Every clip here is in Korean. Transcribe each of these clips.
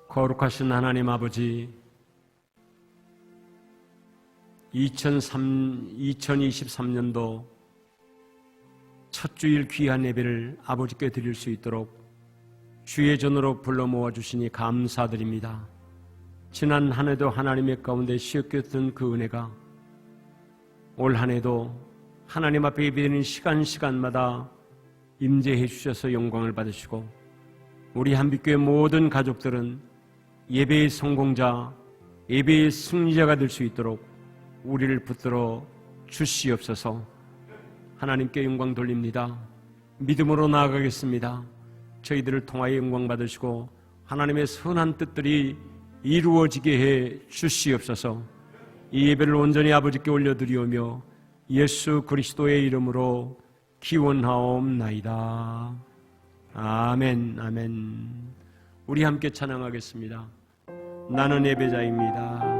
거룩하신 하나님 아버지, 2023년도 첫 주일 귀한 예배를 아버지께 드릴 수 있도록 주의 전으로 불러 모아주시니 감사드립니다. 지난 한 해도 하나님의 가운데 쉬었던 그 은혜가 올 한 해도 하나님 앞에 예배드리는 시간마다 임재해 주셔서 영광을 받으시고, 우리 한빛교회 모든 가족들은 예배의 성공자, 예배의 승리자가 될 수 있도록 우리를 붙들어 주시옵소서. 하나님께 영광 돌립니다. 믿음으로 나아가겠습니다. 저희들을 통하여 영광 받으시고 하나님의 선한 뜻들이 이루어지게 해 주시옵소서. 이 예배를 온전히 아버지께 올려드리오며 예수 그리스도의 이름으로 기원하옵나이다. 아멘, 아멘. 우리 함께 찬양하겠습니다. 나는 예배자입니다.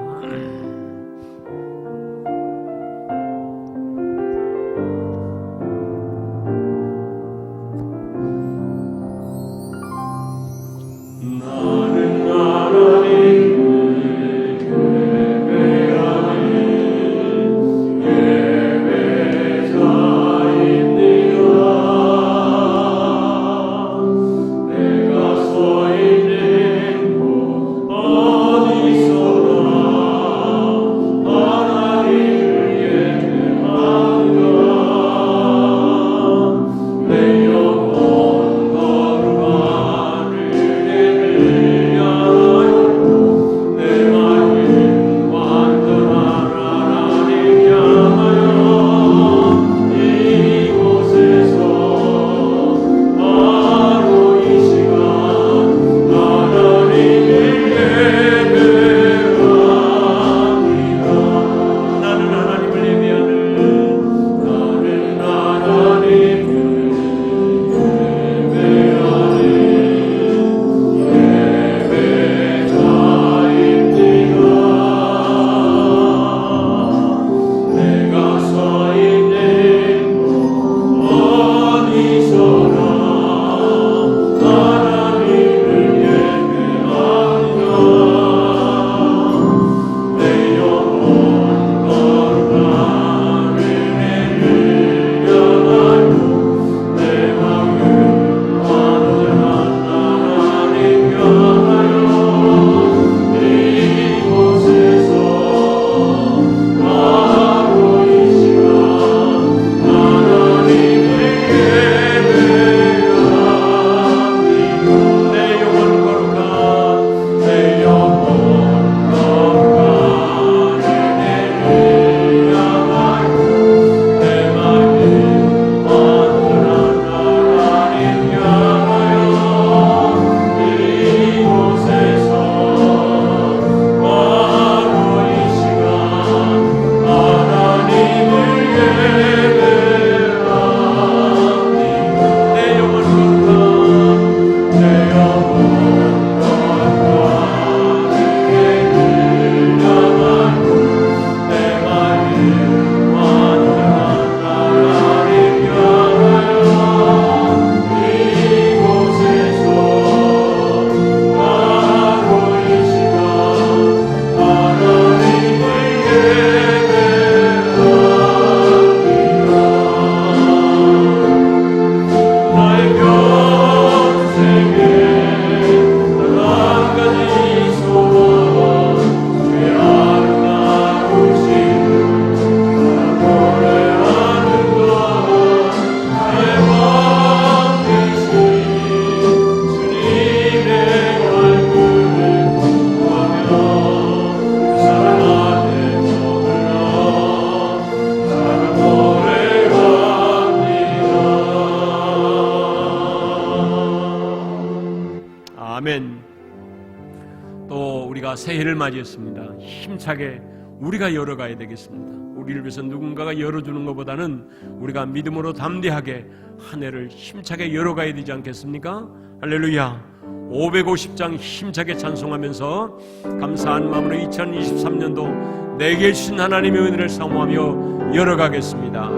우리가 새해를 맞이했습니다. 힘차게 우리가 열어가야 되겠습니다. 우리를 위해서 누군가가 열어주는 것보다는 우리가 믿음으로 담대하게 한 해를 힘차게 열어가야 되지 않겠습니까? 할렐루야. 550장 힘차게 찬송하면서 감사한 마음으로 2023년도 내게 주신 하나님의 은혜를 사모하며 열어가겠습니다.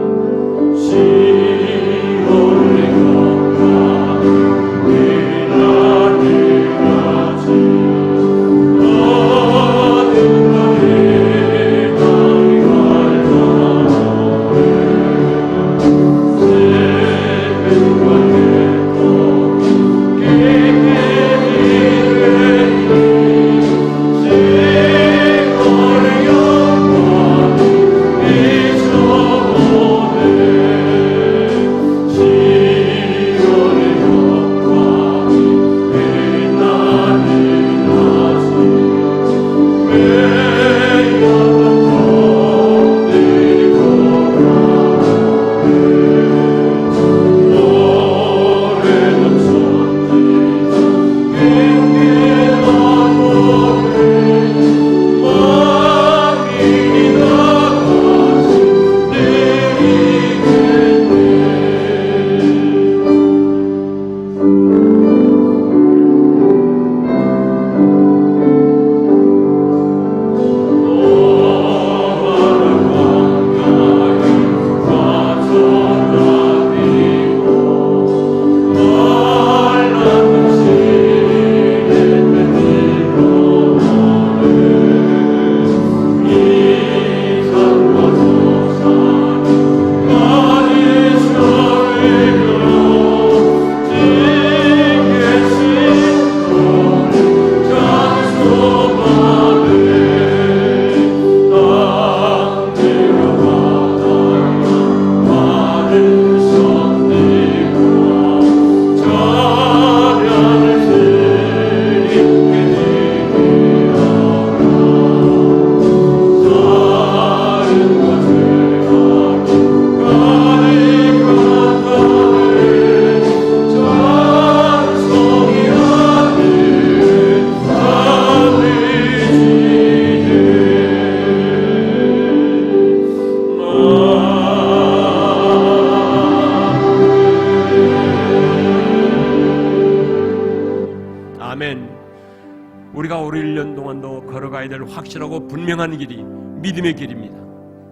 우리가 올 1년 동안도 걸어가야 될 확실하고 분명한 길이 믿음의 길입니다.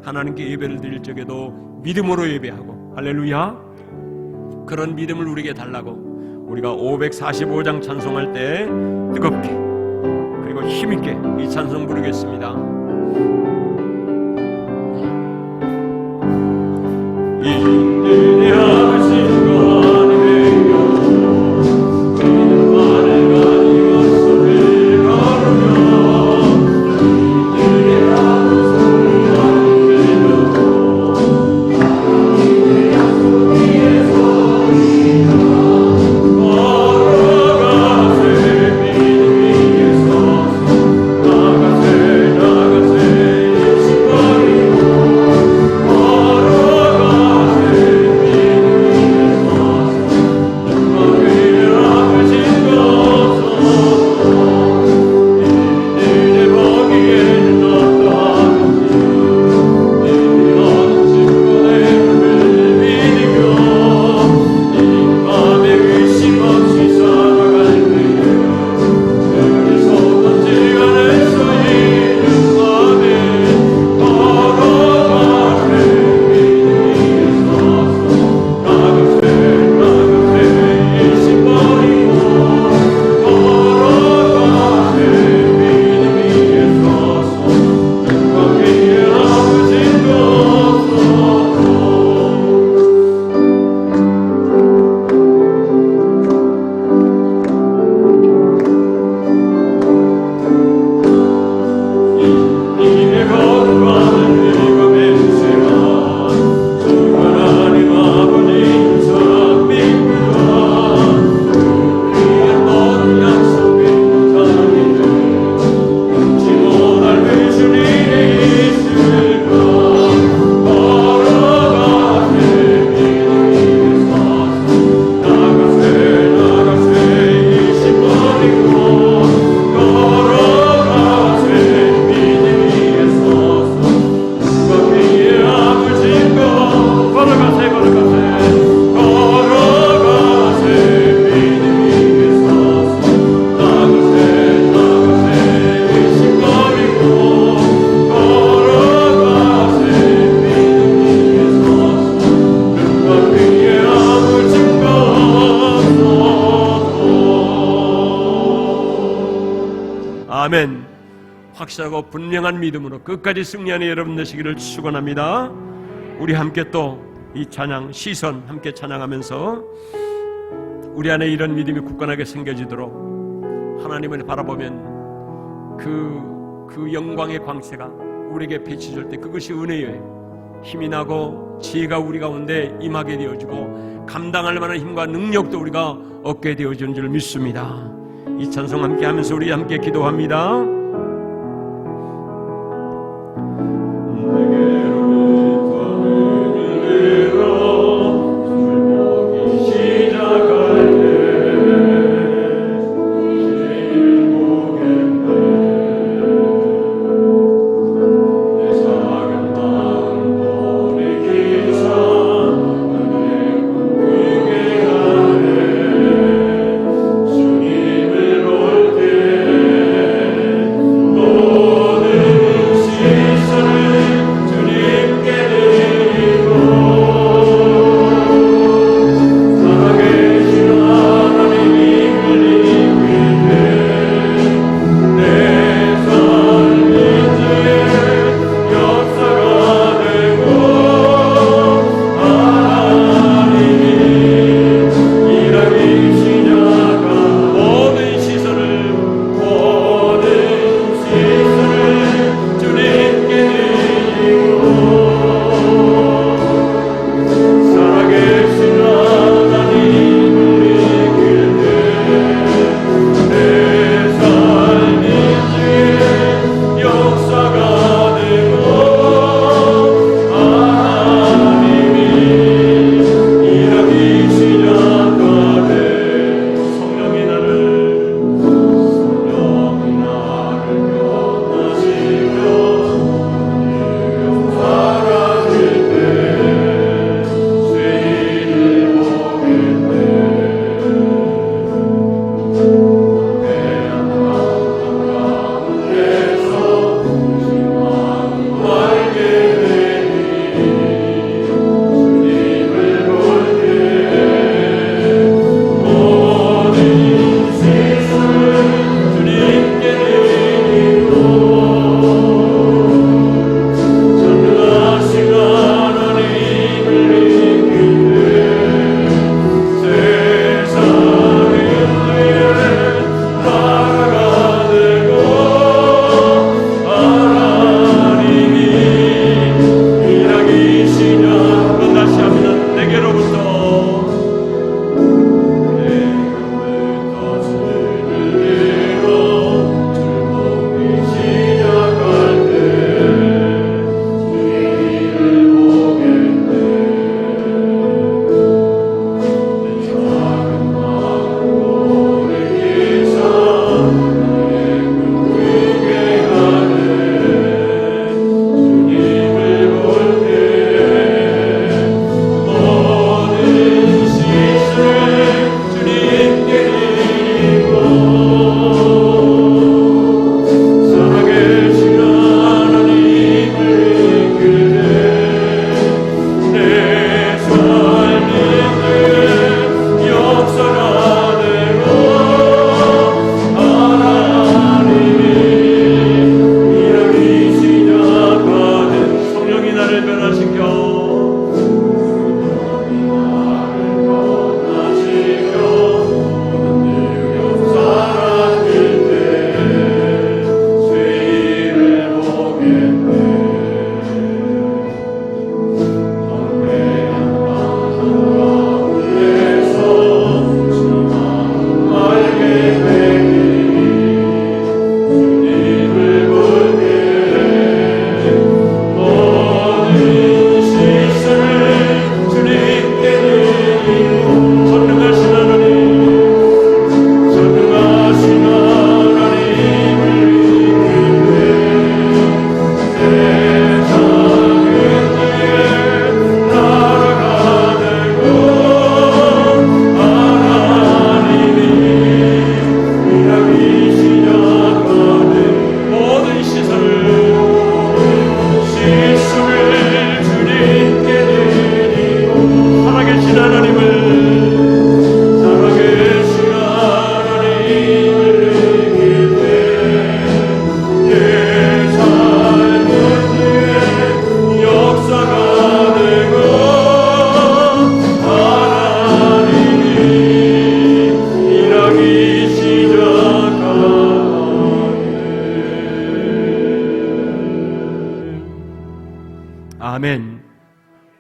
하나님께 예배를 드릴 적에도 믿음으로 예배하고, 할렐루야, 그런 믿음을 우리에게 달라고 우리가 545장 찬송할 때 뜨겁게 그리고 힘있게 이 찬송 부르겠습니다. 아멘. 확실하고 분명한 믿음으로 끝까지 승리하는 여러분 되시기를 축원합니다. 우리 함께 또 이 찬양 시선 함께 찬양하면서 우리 안에 이런 믿음이 굳건하게 생겨지도록 하나님을 바라보면 그 영광의 광채가 우리에게 비춰질 때 그것이 은혜예요. 힘이 나고 지혜가 우리 가운데 임하게 되어지고 감당할 만한 힘과 능력도 우리가 얻게 되어지는 줄 믿습니다. 이 찬송 함께 하면서 우리 함께 기도합니다.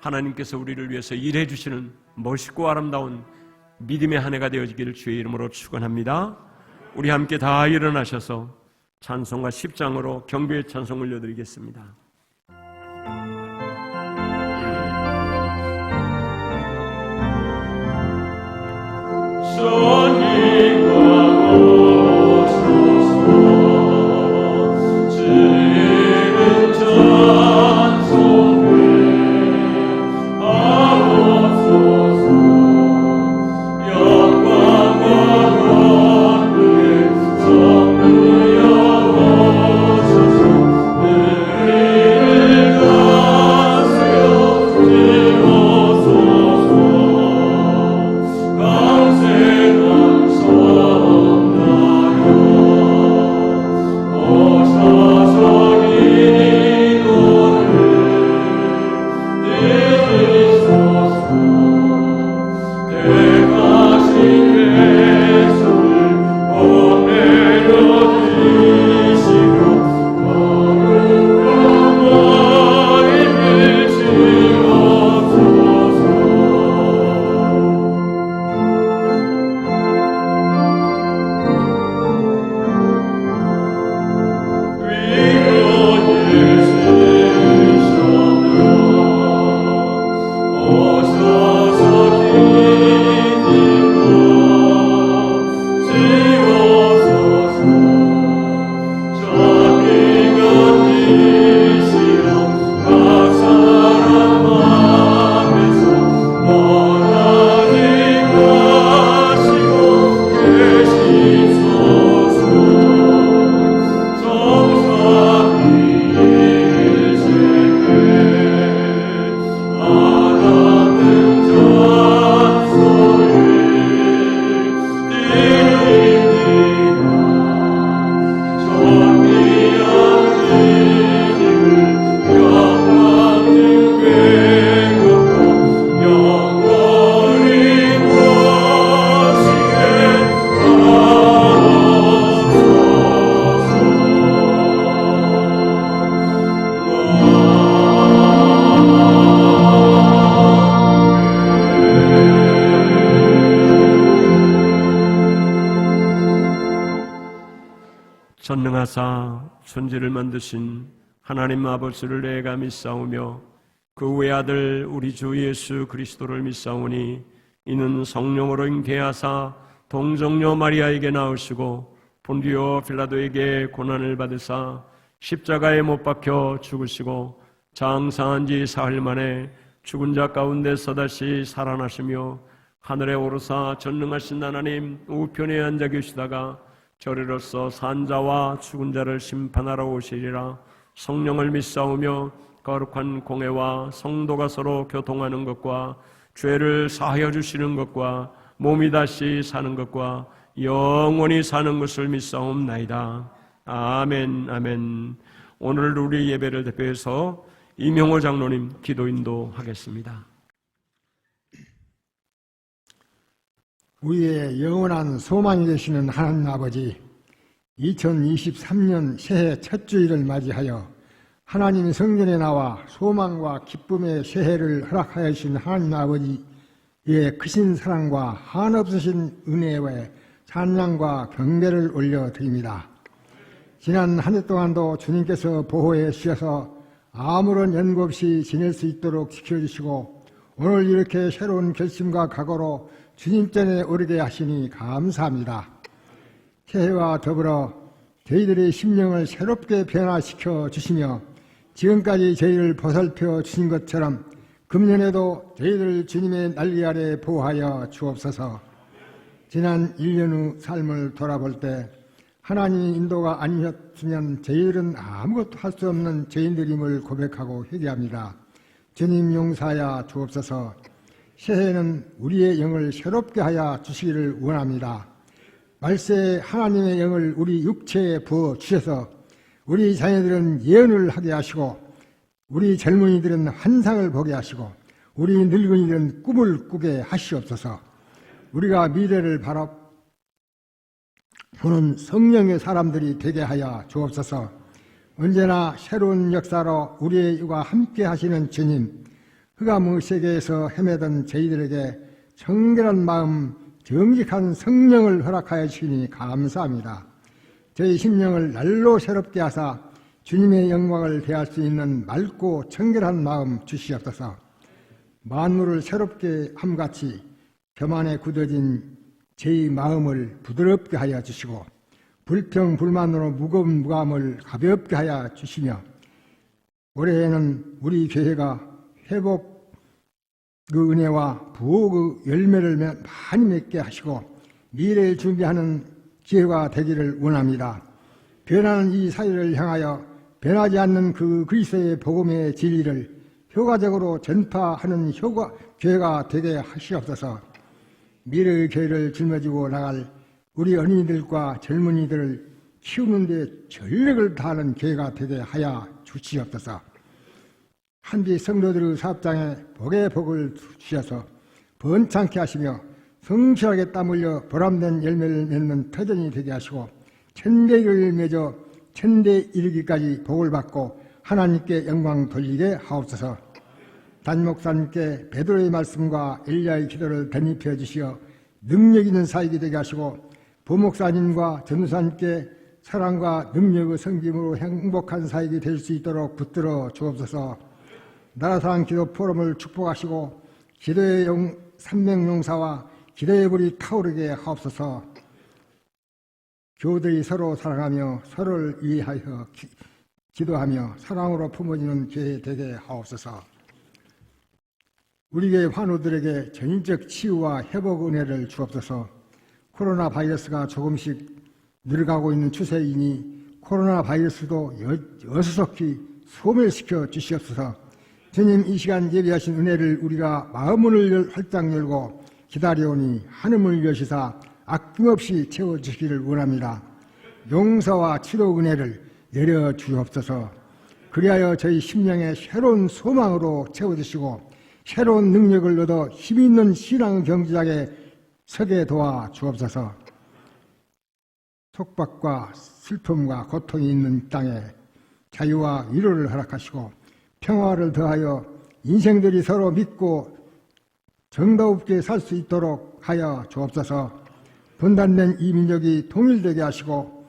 하나님께서 우리를 위해서 일해 주시는 멋있고 아름다운 믿음의 한 해가 되어지기를 주의 이름으로 축원합니다. 우리 함께 다 일어나셔서 찬송가 10장으로 경배의 찬송 올려드리겠습니다. 전능하사 천지를 만드신 하나님 아버지를 내가 믿사오며 그 외아들 우리 주 예수 그리스도를 믿사오니 이는 성령으로 잉태하사 동정녀 마리아에게 나으시고 본디오 빌라도에게 고난을 받으사 십자가에 못 박혀 죽으시고 장사한 지 사흘 만에 죽은 자 가운데서 다시 살아나시며 하늘에 오르사 전능하신 하나님 우편에 앉아 계시다가 저리로서 산자와 죽은 자를 심판하러 오시리라. 성령을 믿사오며 거룩한 공회와 성도가 서로 교통하는 것과 죄를 사하여 주시는 것과 몸이 다시 사는 것과 영원히 사는 것을 믿사옵나이다. 아멘. 아멘. 오늘 우리 예배를 대표해서 이명호 장로님 기도 인도하겠습니다. 우리의 영원한 소망이 되시는 하나님 아버지, 2023년 새해 첫 주일을 맞이하여 하나님 성전에 나와 소망과 기쁨의 새해를 허락하여 주신 하나님 아버지의 크신 사랑과 한없으신 은혜에 찬양과 경배를 올려드립니다. 지난 한 해 동안도 주님께서 보호해 주셔서 아무런 연고 없이 지낼 수 있도록 지켜주시고 오늘 이렇게 새로운 결심과 각오로 주님 전에 오르게 하시니 감사합니다. 새해와 더불어 저희들의 심령을 새롭게 변화시켜 주시며 지금까지 저희를 보살펴 주신 것처럼 금년에도 저희들 주님의 날개 아래 보호하여 주옵소서. 지난 1년 후 삶을 돌아볼 때 하나님의 인도가 아니었으면 저희들은 아무것도 할 수 없는 죄인들임을 고백하고 회개합니다. 주님 용서하여 주옵소서. 새해에는 우리의 영을 새롭게 하여 주시기를 원합니다. 말세에 하나님의 영을 우리 육체에 부어 주셔서 우리 자녀들은 예언을 하게 하시고 우리 젊은이들은 환상을 보게 하시고 우리 늙은이들은 꿈을 꾸게 하시옵소서. 우리가 미래를 바라보는 성령의 사람들이 되게 하여 주옵소서. 언제나 새로운 역사로 우리와 함께 하시는 주님, 흑암의 세계에서 헤매던 저희들에게 정결한 마음, 정직한 성령을 허락하여 주시니 감사합니다. 저희 심령을 날로 새롭게 하사 주님의 영광을 대할 수 있는 맑고 청결한 마음 주시옵소서. 만물을 새롭게 함같이 교만에 굳어진 저희 마음을 부드럽게 하여 주시고 불평 불만으로 무거운 무감을 가볍게 하여 주시며 올해에는 우리 교회가 회복 그 은혜와 부옥의 열매를 많이 맺게 하시고 미래를 준비하는 기회가 되기를 원합니다. 변하는 이 사회를 향하여 변하지 않는 그 그리스도의 복음의 진리를 효과적으로 전파하는 교회가 되게 하시옵소서. 미래의 교회를 짊어지고 나갈 우리 어린이들과 젊은이들을 키우는 데 전력을 다하는 교회가 되게 하여 주시옵소서. 한비 성도들의 사업장에 복의 복을 주셔서 번창케 하시며 성실하게 땀 흘려 보람된 열매를 맺는 터전이 되게 하시고 천대를 맺어 천대 이르기까지 복을 받고 하나님께 영광 돌리게 하옵소서. 단목사님께 베드로의 말씀과 엘리야의 기도를 덧입혀 주시어 능력 있는 사역이 되게 하시고 부목사님과 전도사님께 사랑과 능력의 성김으로 행복한 사역이 될 수 있도록 붙들어 주옵소서. 나라사랑 기도 포럼을 축복하시고 기도의 삼명용사와 기도의 불이 타오르게 하옵소서. 교우들이 서로 사랑하며 서로를 이해하여 기도하며 사랑으로 품어지는 교회 되게 하옵소서. 우리 교회 환우들에게 전인적 치유와 회복 은혜를 주옵소서. 코로나 바이러스가 조금씩 늘어가고 있는 추세이니 코로나 바이러스도 여수속히 소멸시켜 주시옵소서. 주님, 이 시간 예비하신 은혜를 우리가 마음문을 활짝 열고 기다려오니 하늘문을 여시사 아낌없이 채워주시기를 원합니다. 용서와 치료 은혜를 내려주옵소서. 그리하여 저희 심령에 새로운 소망으로 채워주시고 새로운 능력을 얻어 힘있는 신앙 경지장에 서게 도와주옵소서. 속박과 슬픔과 고통이 있는 땅에 자유와 위로를 허락하시고 평화를 더하여 인생들이 서로 믿고 정다웁게 살 수 있도록 하여 주옵소서. 분단된 이 민족이 통일되게 하시고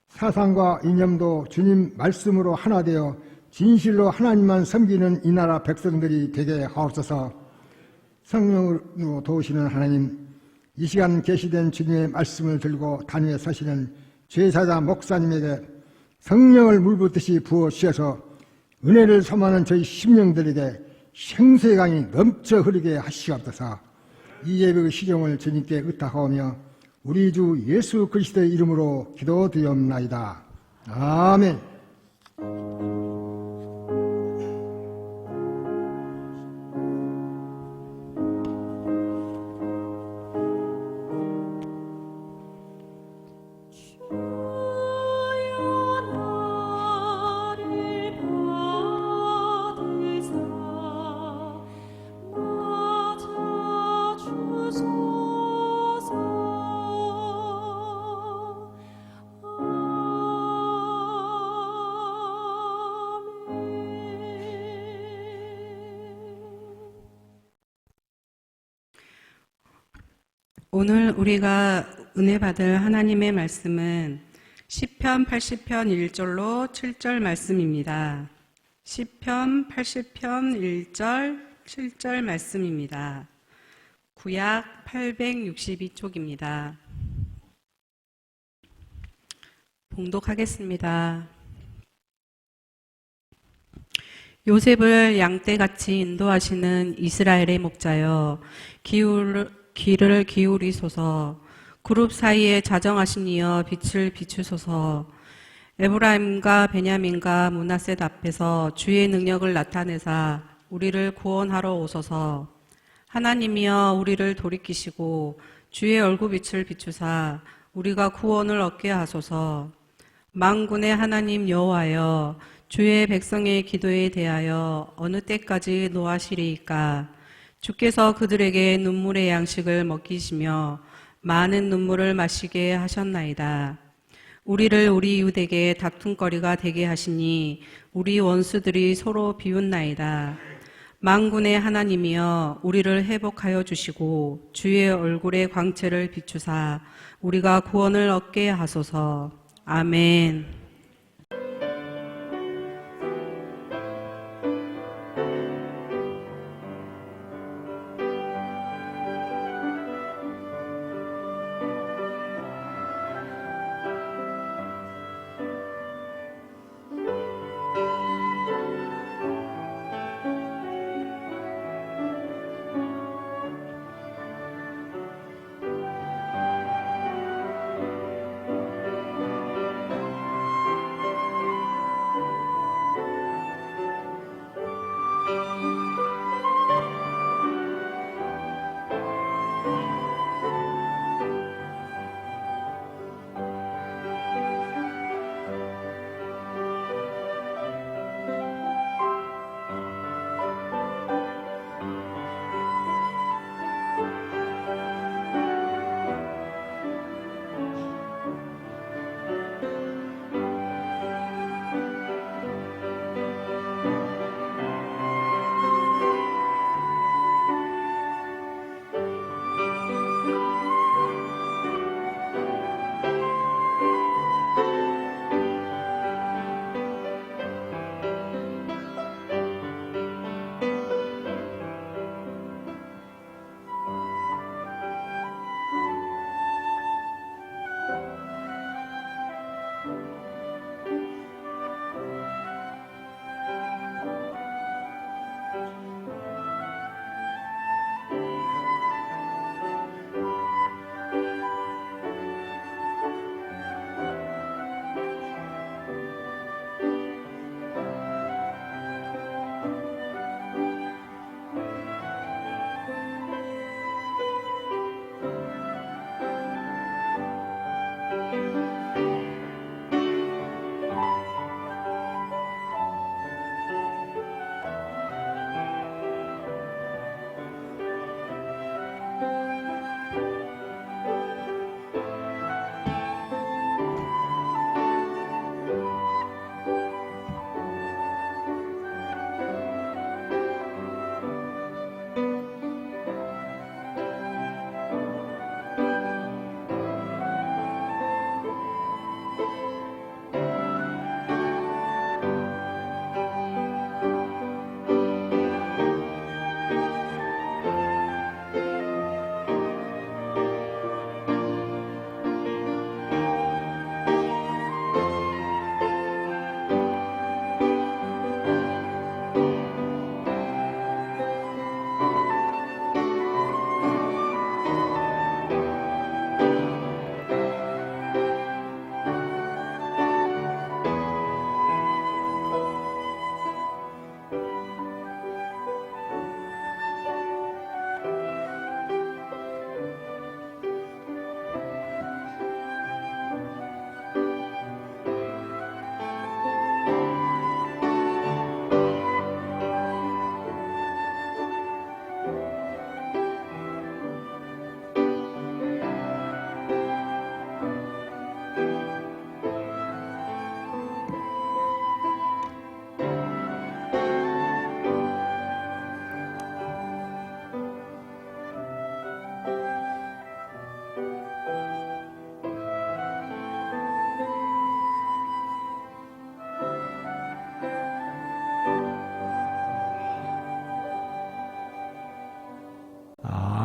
사상과 이념도 주님 말씀으로 하나 되어 진실로 하나님만 섬기는 이 나라 백성들이 되게 하옵소서. 성령으로 도우시는 하나님, 이 시간 계시된 주님의 말씀을 들고 단위에 서시는 제사장 목사님에게 성령을 물붓듯이 부어 주셔서 은혜를 소망하는 저희 심령들에게 생수의 강이 넘쳐 흐르게 하시옵소서. 이 예배의 시종을 주님께 의탁하오며 우리 주 예수 그리스도의 이름으로 기도드리옵나이다. 아멘. 오늘 우리가 은혜 받을 하나님의 말씀은 시편 80편 1절로 7절 말씀입니다. 시편 80편 1절 7절 말씀입니다. 구약 862쪽입니다. 봉독하겠습니다. 요셉을 양떼같이 인도하시는 이스라엘의 목자여, 귀를 기울이소서. 그룹 사이에 자정하신 이여 빛을 비추소서. 에브라임과 베냐민과 므낫셋 앞에서 주의 능력을 나타내사 우리를 구원하러 오소서. 하나님이여 우리를 돌이키시고 주의 얼굴빛을 비추사 우리가 구원을 얻게 하소서. 만군의 하나님 여호와여, 주의 백성의 기도에 대하여 어느 때까지 노하시리이까? 주께서 그들에게 눈물의 양식을 먹이시며 많은 눈물을 마시게 하셨나이다. 우리를 우리 이웃에게 다툼거리가 되게 하시니 우리 원수들이 서로 비웃나이다. 만군의 하나님이여 우리를 회복하여 주시고 주의 얼굴의 광채를 비추사 우리가 구원을 얻게 하소서. 아멘.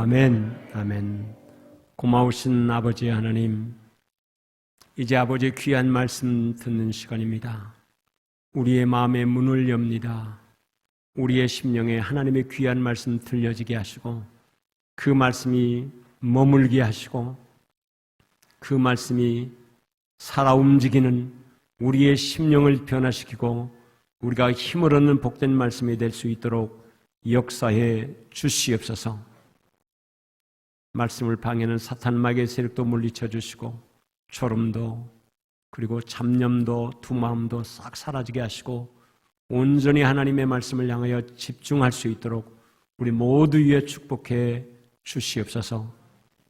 아멘, 아멘. 고마우신 아버지 하나님, 이제 아버지의 귀한 말씀 듣는 시간입니다. 우리의 마음의 문을 엽니다. 우리의 심령에 하나님의 귀한 말씀 들려지게 하시고 그 말씀이 머물게 하시고 그 말씀이 살아 움직이는 우리의 심령을 변화시키고 우리가 힘을 얻는 복된 말씀이 될 수 있도록 역사해 주시옵소서. 말씀을 방해하는 사탄 마귀의 세력도 물리쳐 주시고 졸음도 그리고 잡념도 두 마음도 싹 사라지게 하시고 온전히 하나님의 말씀을 향하여 집중할 수 있도록 우리 모두 위에 축복해 주시옵소서.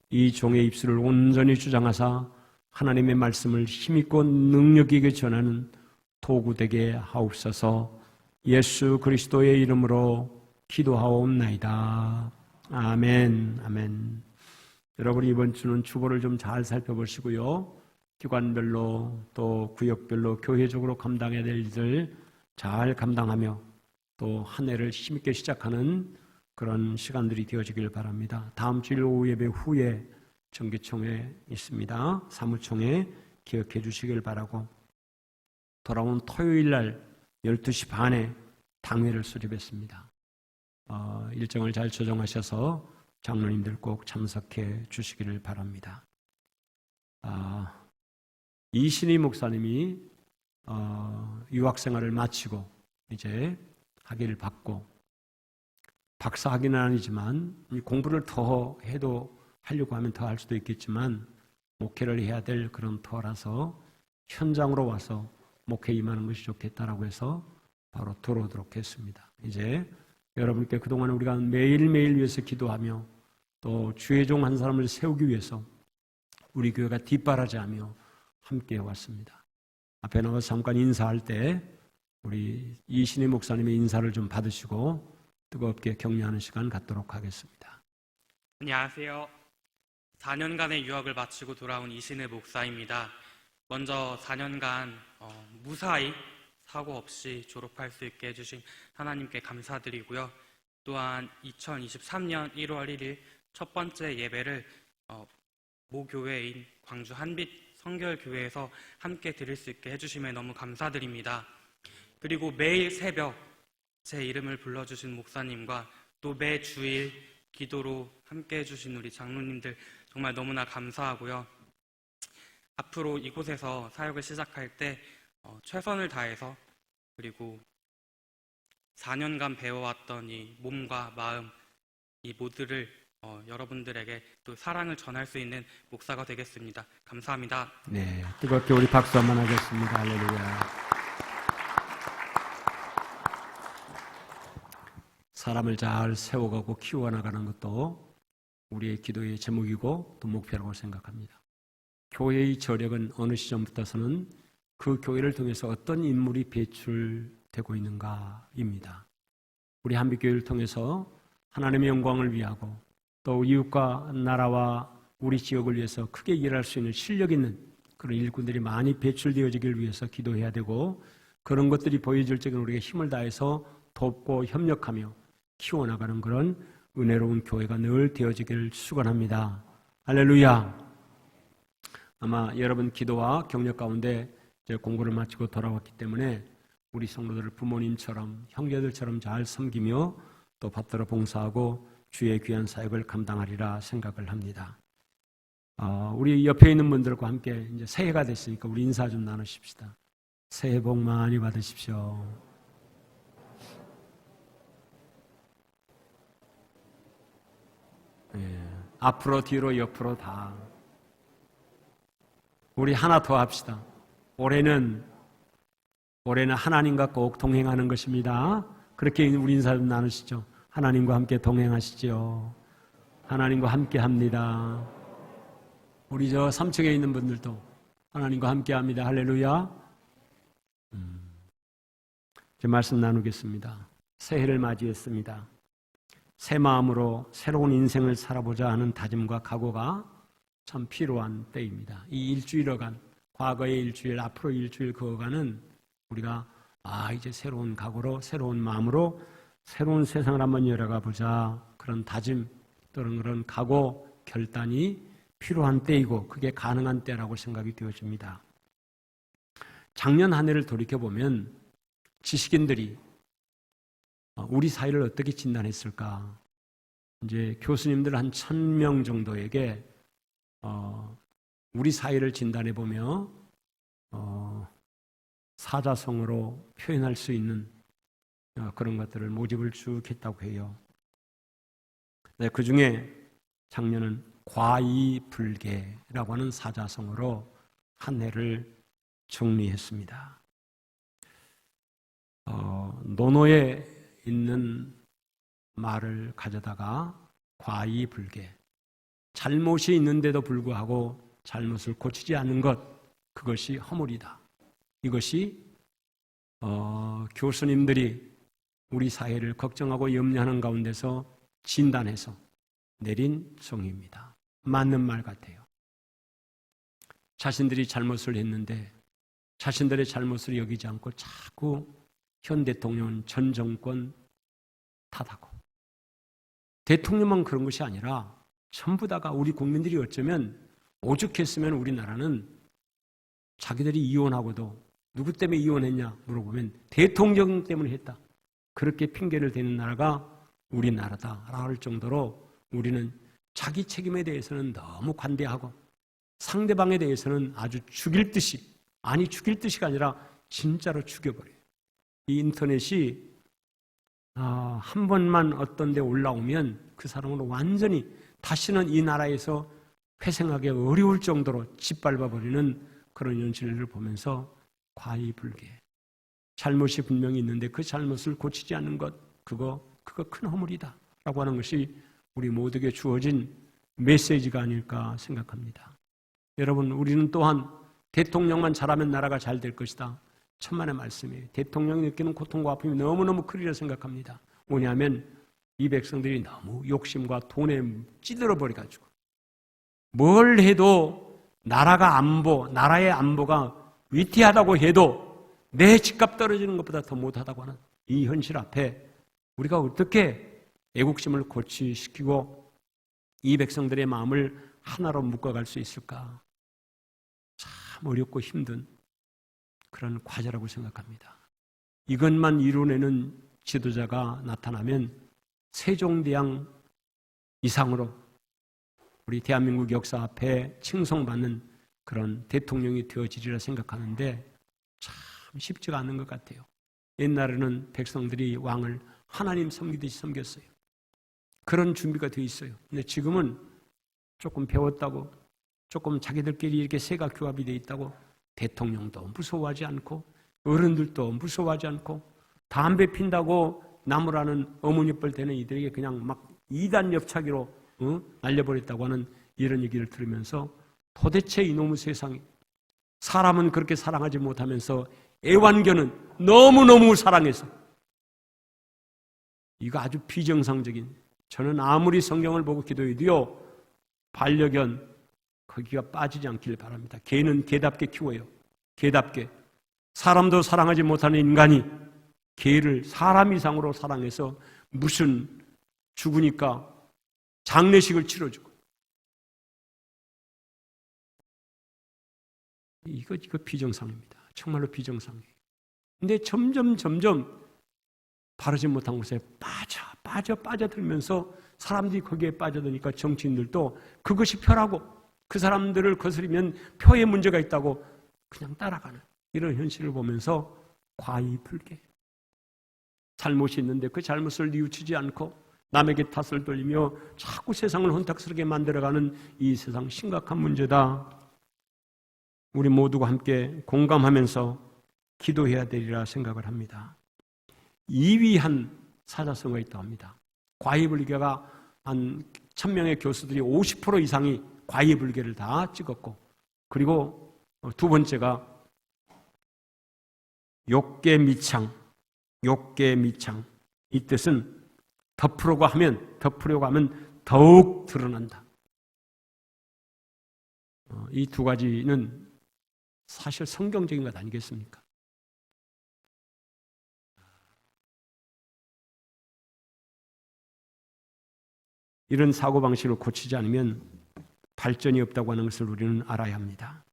이 종의 입술을 온전히 주장하사 하나님의 말씀을 힘있고 능력 있게 전하는 도구 되게 하옵소서. 예수 그리스도의 이름으로 기도하옵나이다. 아멘. 아멘. 여러분 이번 주는 주보를 좀 잘 살펴보시고요. 기관별로 또 구역별로 교회적으로 감당해야 될 일들 잘 감당하며 또 한 해를 힘있게 시작하는 그런 시간들이 되어지길 바랍니다. 다음 주일 오후 예배 후에 정기총회 있습니다. 사무총회 기억해 주시길 바라고 돌아온 토요일 날 12시 반에 당회를 수립했습니다. 일정을 잘 조정하셔서 장로님들 꼭 참석해 주시기를 바랍니다. 이신희 목사님이 유학생활을 마치고 이제 학위를 받고 박사 학위는 아니지만 공부를 더 해도 하려고 하면 더 할 수도 있겠지만 목회를 해야 될 그런 터라서 현장으로 와서 목회 임하는 것이 좋겠다라고 해서 바로 들어오도록 했습니다. 이제 여러분께 그동안 우리가 매일매일 위해서 기도하며 또 주의 종 한 사람을 세우기 위해서 우리 교회가 뒷바라지하며 함께 왔습니다. 앞에 나와서 잠깐 인사할 때 우리 이신희 목사님의 인사를 좀 받으시고 뜨겁게 격려하는 시간 갖도록 하겠습니다. 안녕하세요. 4년간의 유학을 마치고 돌아온 이신혜 목사입니다. 먼저 4년간 무사히 사고 없이 졸업할 수 있게 해주신 하나님께 감사드리고요. 또한 2023년 1월 1일 첫 번째 예배를 모 교회인 광주 한빛 성결교회에서 함께 드릴 수 있게 해주심에 너무 감사드립니다. 그리고 매일 새벽 제 이름을 불러주신 목사님과 또 매 주일 기도로 함께 해주신 우리 장로님들 정말 너무나 감사하고요. 앞으로 이곳에서 사역을 시작할 때 최선을 다해서 그리고 4년간 배워왔던 이 몸과 마음 이 모두를 여러분들에게 또 사랑을 전할 수 있는 목사가 되겠습니다. 감사합니다. 네, 뜨겁게 우리 박수 한번 하겠습니다. 할렐루야. 사람을 잘 세워가고 키워나가는 것도 우리의 기도의 제목이고 또 목표라고 생각합니다. 교회의 저력은 어느 시점부터서는 그 교회를 통해서 어떤 인물이 배출되고 있는가입니다. 우리 한빛교회를 통해서 하나님의 영광을 위하고 또 이웃과 나라와 우리 지역을 위해서 크게 일할 수 있는 실력 있는 그런 일꾼들이 많이 배출되어지길 위해서 기도해야 되고 그런 것들이 보여질 적은 우리가 힘을 다해서 돕고 협력하며 키워나가는 그런 은혜로운 교회가 늘 되어지기를 축원합니다. 할렐루야. 아마 여러분 기도와 격려 가운데 이제 공부를 마치고 돌아왔기 때문에 우리 성도들을 부모님처럼 형제들처럼 잘 섬기며 또 받들어 봉사하고 주의 귀한 사역을 감당하리라 생각을 합니다. 우리 옆에 있는 분들과 함께 이제 새해가 됐으니까 우리 인사 좀 나누십시다. 새해 복 많이 받으십시오. 앞으로 뒤로 옆으로 다 우리 하나 더 합시다. 올해는 하나님과 꼭 동행하는 것입니다. 그렇게 우리 인사 좀 나누시죠. 하나님과 함께 동행하시죠. 하나님과 함께 합니다. 우리 저 3층에 있는 분들도 하나님과 함께 합니다. 할렐루야. 이제 말씀 나누겠습니다. 새해를 맞이했습니다. 새 마음으로 새로운 인생을 살아보자 하는 다짐과 각오가 참 필요한 때입니다. 이 일주일여간, 과거의 일주일, 앞으로 일주일 그어가는 우리가 이제 새로운 각오로, 새로운 마음으로 새로운 세상을 한번 열어가 보자 그런 다짐 또는 그런 각오, 결단이 필요한 때이고 그게 가능한 때라고 생각이 되어집니다. 작년 한 해를 돌이켜보면 지식인들이 우리 사회를 어떻게 진단했을까? 이제 교수님들 한 1000명 정도에게 우리 사회를 진단해보며 사자성어로 표현할 수 있는 그런 것들을 모집을 쭉 했다고 해요. 네, 그 중에 작년은 과이불개라고 하는 사자성어로 한 해를 정리했습니다. 논어에 있는 말을 가져다가 과이불개, 잘못이 있는데도 불구하고 잘못을 고치지 않는 것, 그것이 허물이다. 이것이 교수님들이 우리 사회를 걱정하고 염려하는 가운데서 진단해서 내린 정의입니다. 맞는 말 같아요. 자신들이 잘못을 했는데 자신들의 잘못을 여기지 않고 자꾸 현 대통령은 전 정권 탓하고, 대통령만 그런 것이 아니라 전부 다가 우리 국민들이 어쩌면 오죽했으면 우리나라는 자기들이 이혼하고도 누구 때문에 이혼했냐 물어보면 대통령 때문에 했다, 그렇게 핑계를 대는 나라가 우리나라다라고 할 정도로 우리는 자기 책임에 대해서는 너무 관대하고 상대방에 대해서는 아주 죽일 듯이, 아니 죽일 듯이가 아니라 진짜로 죽여버려요. 이 인터넷이 한 번만 어떤 데 올라오면 그 사람은 완전히 다시는 이 나라에서 회생하기 어려울 정도로 짓밟아버리는 그런 현실을 보면서 과의불개, 잘못이 분명히 있는데 그 잘못을 고치지 않는 것, 그거 큰 허물이다 라고 하는 것이 우리 모두에게 주어진 메시지가 아닐까 생각합니다. 여러분, 우리는 또한 대통령만 잘하면 나라가 잘 될 것이다, 천만의 말씀이에요. 대통령이 느끼는 고통과 아픔이 너무너무 크리라 생각합니다. 뭐냐면 이 백성들이 너무 욕심과 돈에 찌들어 버려가지고 뭘 해도 나라의 안보가 위태하다고 해도 내 집값 떨어지는 것보다 더 못하다고 하는 이 현실 앞에 우리가 어떻게 애국심을 고취시키고 이 백성들의 마음을 하나로 묶어갈 수 있을까? 참 어렵고 힘든 그런 과제라고 생각합니다. 이것만 이뤄내는 지도자가 나타나면 세종대왕 이상으로 우리 대한민국 역사 앞에 칭송받는 그런 대통령이 되어지리라 생각하는데 참 쉽지가 않은 것 같아요. 옛날에는 백성들이 왕을 하나님 섬기듯이 섬겼어요. 그런 준비가 되어 있어요. 근데 지금은 조금 배웠다고, 조금 자기들끼리 이렇게 세가 규합이 되어 있다고 대통령도 무서워하지 않고 어른들도 무서워하지 않고 담배 핀다고 나무라는 어머니뻘 되는 이들에게 그냥 막 이단 옆차기로 날려버렸다고 하는 이런 얘기를 들으면서 도대체 이놈의 세상에 사람은 그렇게 사랑하지 못하면서 애완견은 너무너무 사랑해서, 이거 아주 비정상적인, 저는 아무리 성경을 보고 기도해도요 반려견 거기가 빠지지 않기를 바랍니다. 개는 개답게 키워요. 개답게. 사람도 사랑하지 못하는 인간이 개를 사람 이상으로 사랑해서 무슨 죽으니까 장례식을 치러주고, 이거 비정상입니다. 정말로 비정상이에요. 근데 점점 바르지 못한 곳에 빠져들면서 사람들이 거기에 빠져드니까 정치인들도 그것이 표라고, 그 사람들을 거스리면 표에 문제가 있다고 그냥 따라가는 이런 현실을 보면서 과의불개, 잘못이 있는데 그 잘못을 뉘우치지 않고 남에게 탓을 돌리며 자꾸 세상을 혼탁스럽게 만들어가는 이 세상 심각한 문제다. 우리 모두가 함께 공감하면서 기도해야 되리라 생각을 합니다. 2위한 사자성어가 있다고 합니다. 과의불개가 한 1000명의 교수들이 50% 이상이 과의불개를 다 찍었고, 그리고 두 번째가 욕계미창. 이 뜻은 덮으려고 하면 더욱 드러난다. 이 두 가지는 사실 성경적인 것 아니겠습니까? 이런 사고방식을 고치지 않으면 발전이 없다고 하는 것을 우리는 알아야 합니다.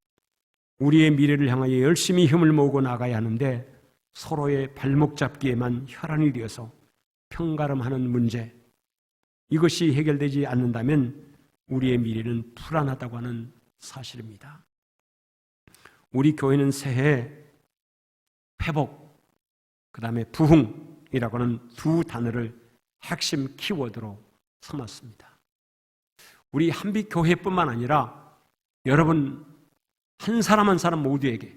우리의 미래를 향하여 열심히 힘을 모으고 나가야 하는데 서로의 발목 잡기에만 혈안이 되어서 평가름하는 문제, 이것이 해결되지 않는다면 우리의 미래는 불안하다고 하는 사실입니다. 우리 교회는 새해 회복, 그 다음에 부흥이라고 하는 두 단어를 핵심 키워드로 삼았습니다. 우리 한빛교회뿐만 아니라 여러분 한 사람 한 사람 모두에게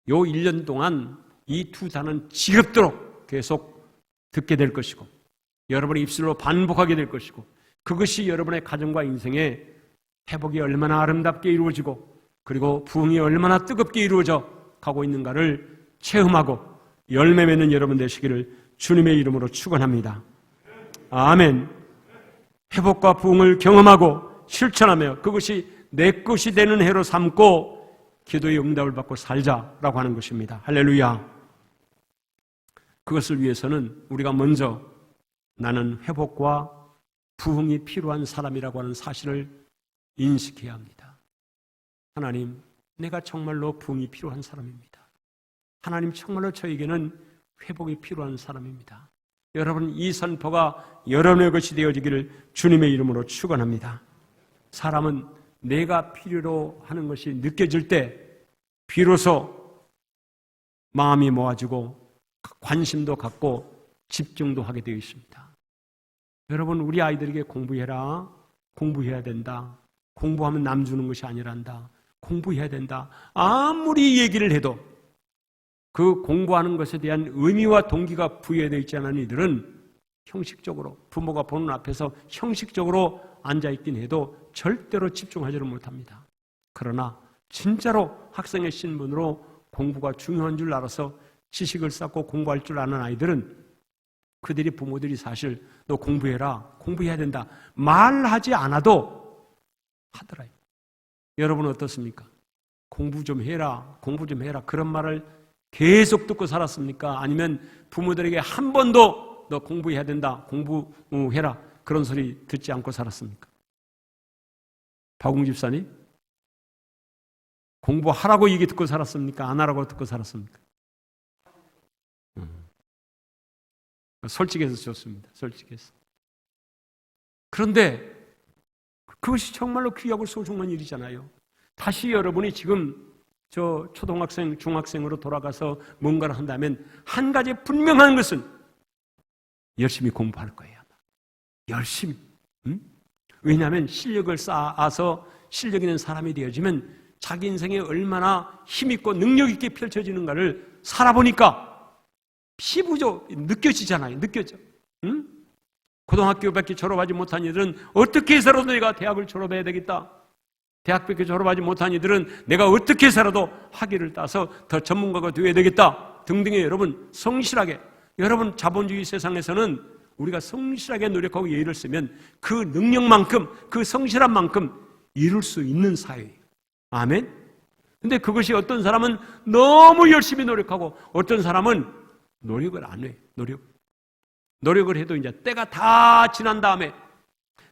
요 1년 동안 이 두 단어는 지겹도록 계속 듣게 될 것이고 여러분의 입술로 반복하게 될 것이고, 그것이 여러분의 가정과 인생의 회복이 얼마나 아름답게 이루어지고 그리고 부흥이 얼마나 뜨겁게 이루어져 가고 있는가를 체험하고 열매 맺는 여러분 되시기를 주님의 이름으로 축원합니다. 아멘. 회복과 부흥을 경험하고 실천하며 그것이 내 것이 되는 해로 삼고 기도의 응답을 받고 살자라고 하는 것입니다. 할렐루야. 그것을 위해서는 우리가 먼저 나는 회복과 부흥이 필요한 사람이라고 하는 사실을 인식해야 합니다. 하나님, 내가 정말로 부흥이 필요한 사람입니다. 하나님, 정말로 저에게는 회복이 필요한 사람입니다. 여러분, 이 선포가 여러분의 것이 되어지기를 주님의 이름으로 축원합니다. 사람은 내가 필요로 하는 것이 느껴질 때 비로소 마음이 모아지고 관심도 갖고 집중도 하게 되어 있습니다. 여러분, 우리 아이들에게 공부해라, 공부해야 된다, 공부하면 남 주는 것이 아니란다, 공부해야 된다, 아무리 얘기를 해도 그 공부하는 것에 대한 의미와 동기가 부여되어 있지 않은 이들은 형식적으로 부모가 보는 앞에서 형식적으로 앉아있긴 해도 절대로 집중하지를 못합니다. 그러나 진짜로 학생의 신분으로 공부가 중요한 줄 알아서 지식을 쌓고 공부할 줄 아는 아이들은 그들이 부모들이 사실 너 공부해라, 공부해야 된다 말하지 않아도 하더라요. 여러분은 어떻습니까? 공부 좀 해라, 공부 좀 해라 그런 말을 계속 듣고 살았습니까? 아니면 부모들에게 한 번도 너 공부해야 된다, 공부해라 그런 소리 듣지 않고 살았습니까? 박웅 집사님, 공부하라고 얘기 듣고 살았습니까? 안 하라고 듣고 살았습니까? 솔직해서 좋습니다. 솔직해서. 그런데 그것이 정말로 귀하고 소중한 일이잖아요. 다시 여러분이 지금 저 초등학생, 중학생으로 돌아가서 뭔가를 한다면 한 가지 분명한 것은 열심히 공부할 거예요. 열심히. 왜냐하면 실력을 쌓아서 실력 있는 사람이 되어지면 자기 인생에 얼마나 힘있고 능력 있게 펼쳐지는가를 살아보니까 피부죠. 느껴지잖아요. 느껴져. 응? 고등학교밖에 졸업하지 못한 이들은 어떻게 해서라도 내가 대학을 졸업해야 되겠다. 대학밖에 졸업하지 못한 이들은 내가 어떻게 해서라도 학위를 따서 더 전문가가 되어야 되겠다. 등등의 여러분 성실하게, 여러분 자본주의 세상에서는 우리가 성실하게 노력하고 예의를 쓰면 그 능력만큼, 그 성실한 만큼 이룰 수 있는 사회예요. 아멘? 근데 그것이 어떤 사람은 너무 열심히 노력하고 어떤 사람은 노력을 안 해. 노력을 해도 이제 때가 다 지난 다음에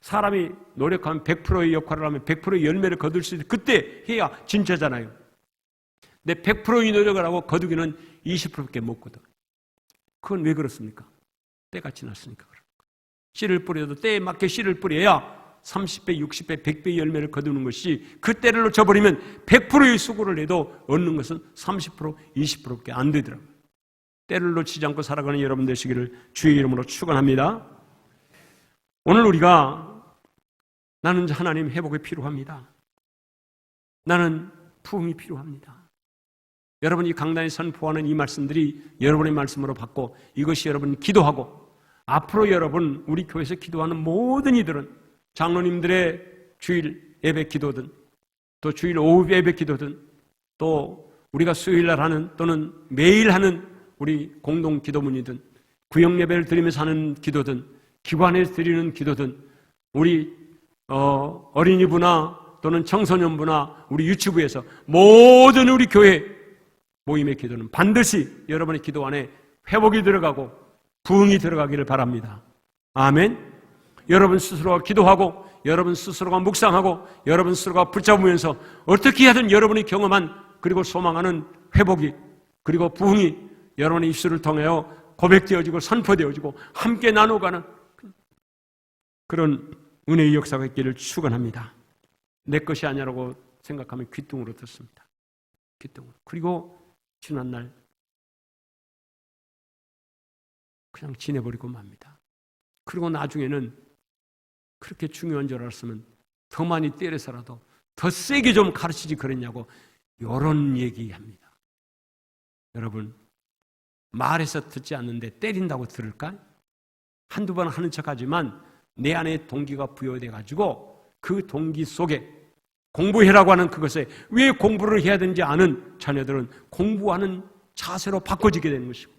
사람이 노력하면 100%의 역할을 하면 100%의 열매를 거둘 수 있는 그때 해야 진짜잖아요. 근데 100%의 노력을 하고 거두기는 20%밖에 못 거둬. 그건 왜 그렇습니까? 때가 지났으니까 그런 거예요. 씨를 뿌려도 때에 맞게 씨를 뿌려야 30배, 60배, 100배의 열매를 거두는 것이 그 때를 놓쳐버리면 100%의 수고를 해도 얻는 것은 30%, 20%밖에 안 되더라고요. 때를 놓치지 않고 살아가는 여러분 되시기를 주의 이름으로 축원합니다. 오늘 우리가 나는 하나님 회복이 필요합니다. 나는 부흥이 필요합니다. 여러분이 강단에 선포하는 이 말씀들이 여러분의 말씀으로 받고 이것이 여러분 기도하고 앞으로 여러분 우리 교회에서 기도하는 모든 이들은 장로님들의 주일 예배 기도든 또 주일 오후 예배 기도든 또 우리가 수요일날 하는 또는 매일 하는 우리 공동 기도문이든 구역 예배를 드리면서 하는 기도든 기관에서 드리는 기도든 우리 어린이부나 또는 청소년부나 우리 유치부에서 모든 우리 교회 모임의 기도는 반드시 여러분의 기도 안에 회복이 들어가고 부흥이 들어가기를 바랍니다. 아멘. 여러분 스스로가 기도하고 여러분 스스로가 묵상하고 여러분 스스로가 붙잡으면서 어떻게 하든 여러분이 경험한 그리고 소망하는 회복이 그리고 부흥이 여러분의 입술을 통하여 고백되어지고 선포되어지고 함께 나눠가는 그런 은혜의 역사가 있기를 축원합니다. 내 것이 아니라고 생각하면 귀뚱으로 듣습니다. 귀뚱으로. 그리고 지난 날 그냥 지내버리고 맙니다. 그리고 나중에는 그렇게 중요한 줄 알았으면 더 많이 때려서라도 더 세게 좀 가르치지 그랬냐고 이런 얘기합니다. 여러분 말해서 듣지 않는데 때린다고 들을까? 한두 번 하는 척하지만 내 안에 동기가 부여돼가지고 그 동기 속에 공부해라고 하는 그것에 왜 공부를 해야 되는지 아는 자녀들은 공부하는 자세로 바꿔지게 되는 것이고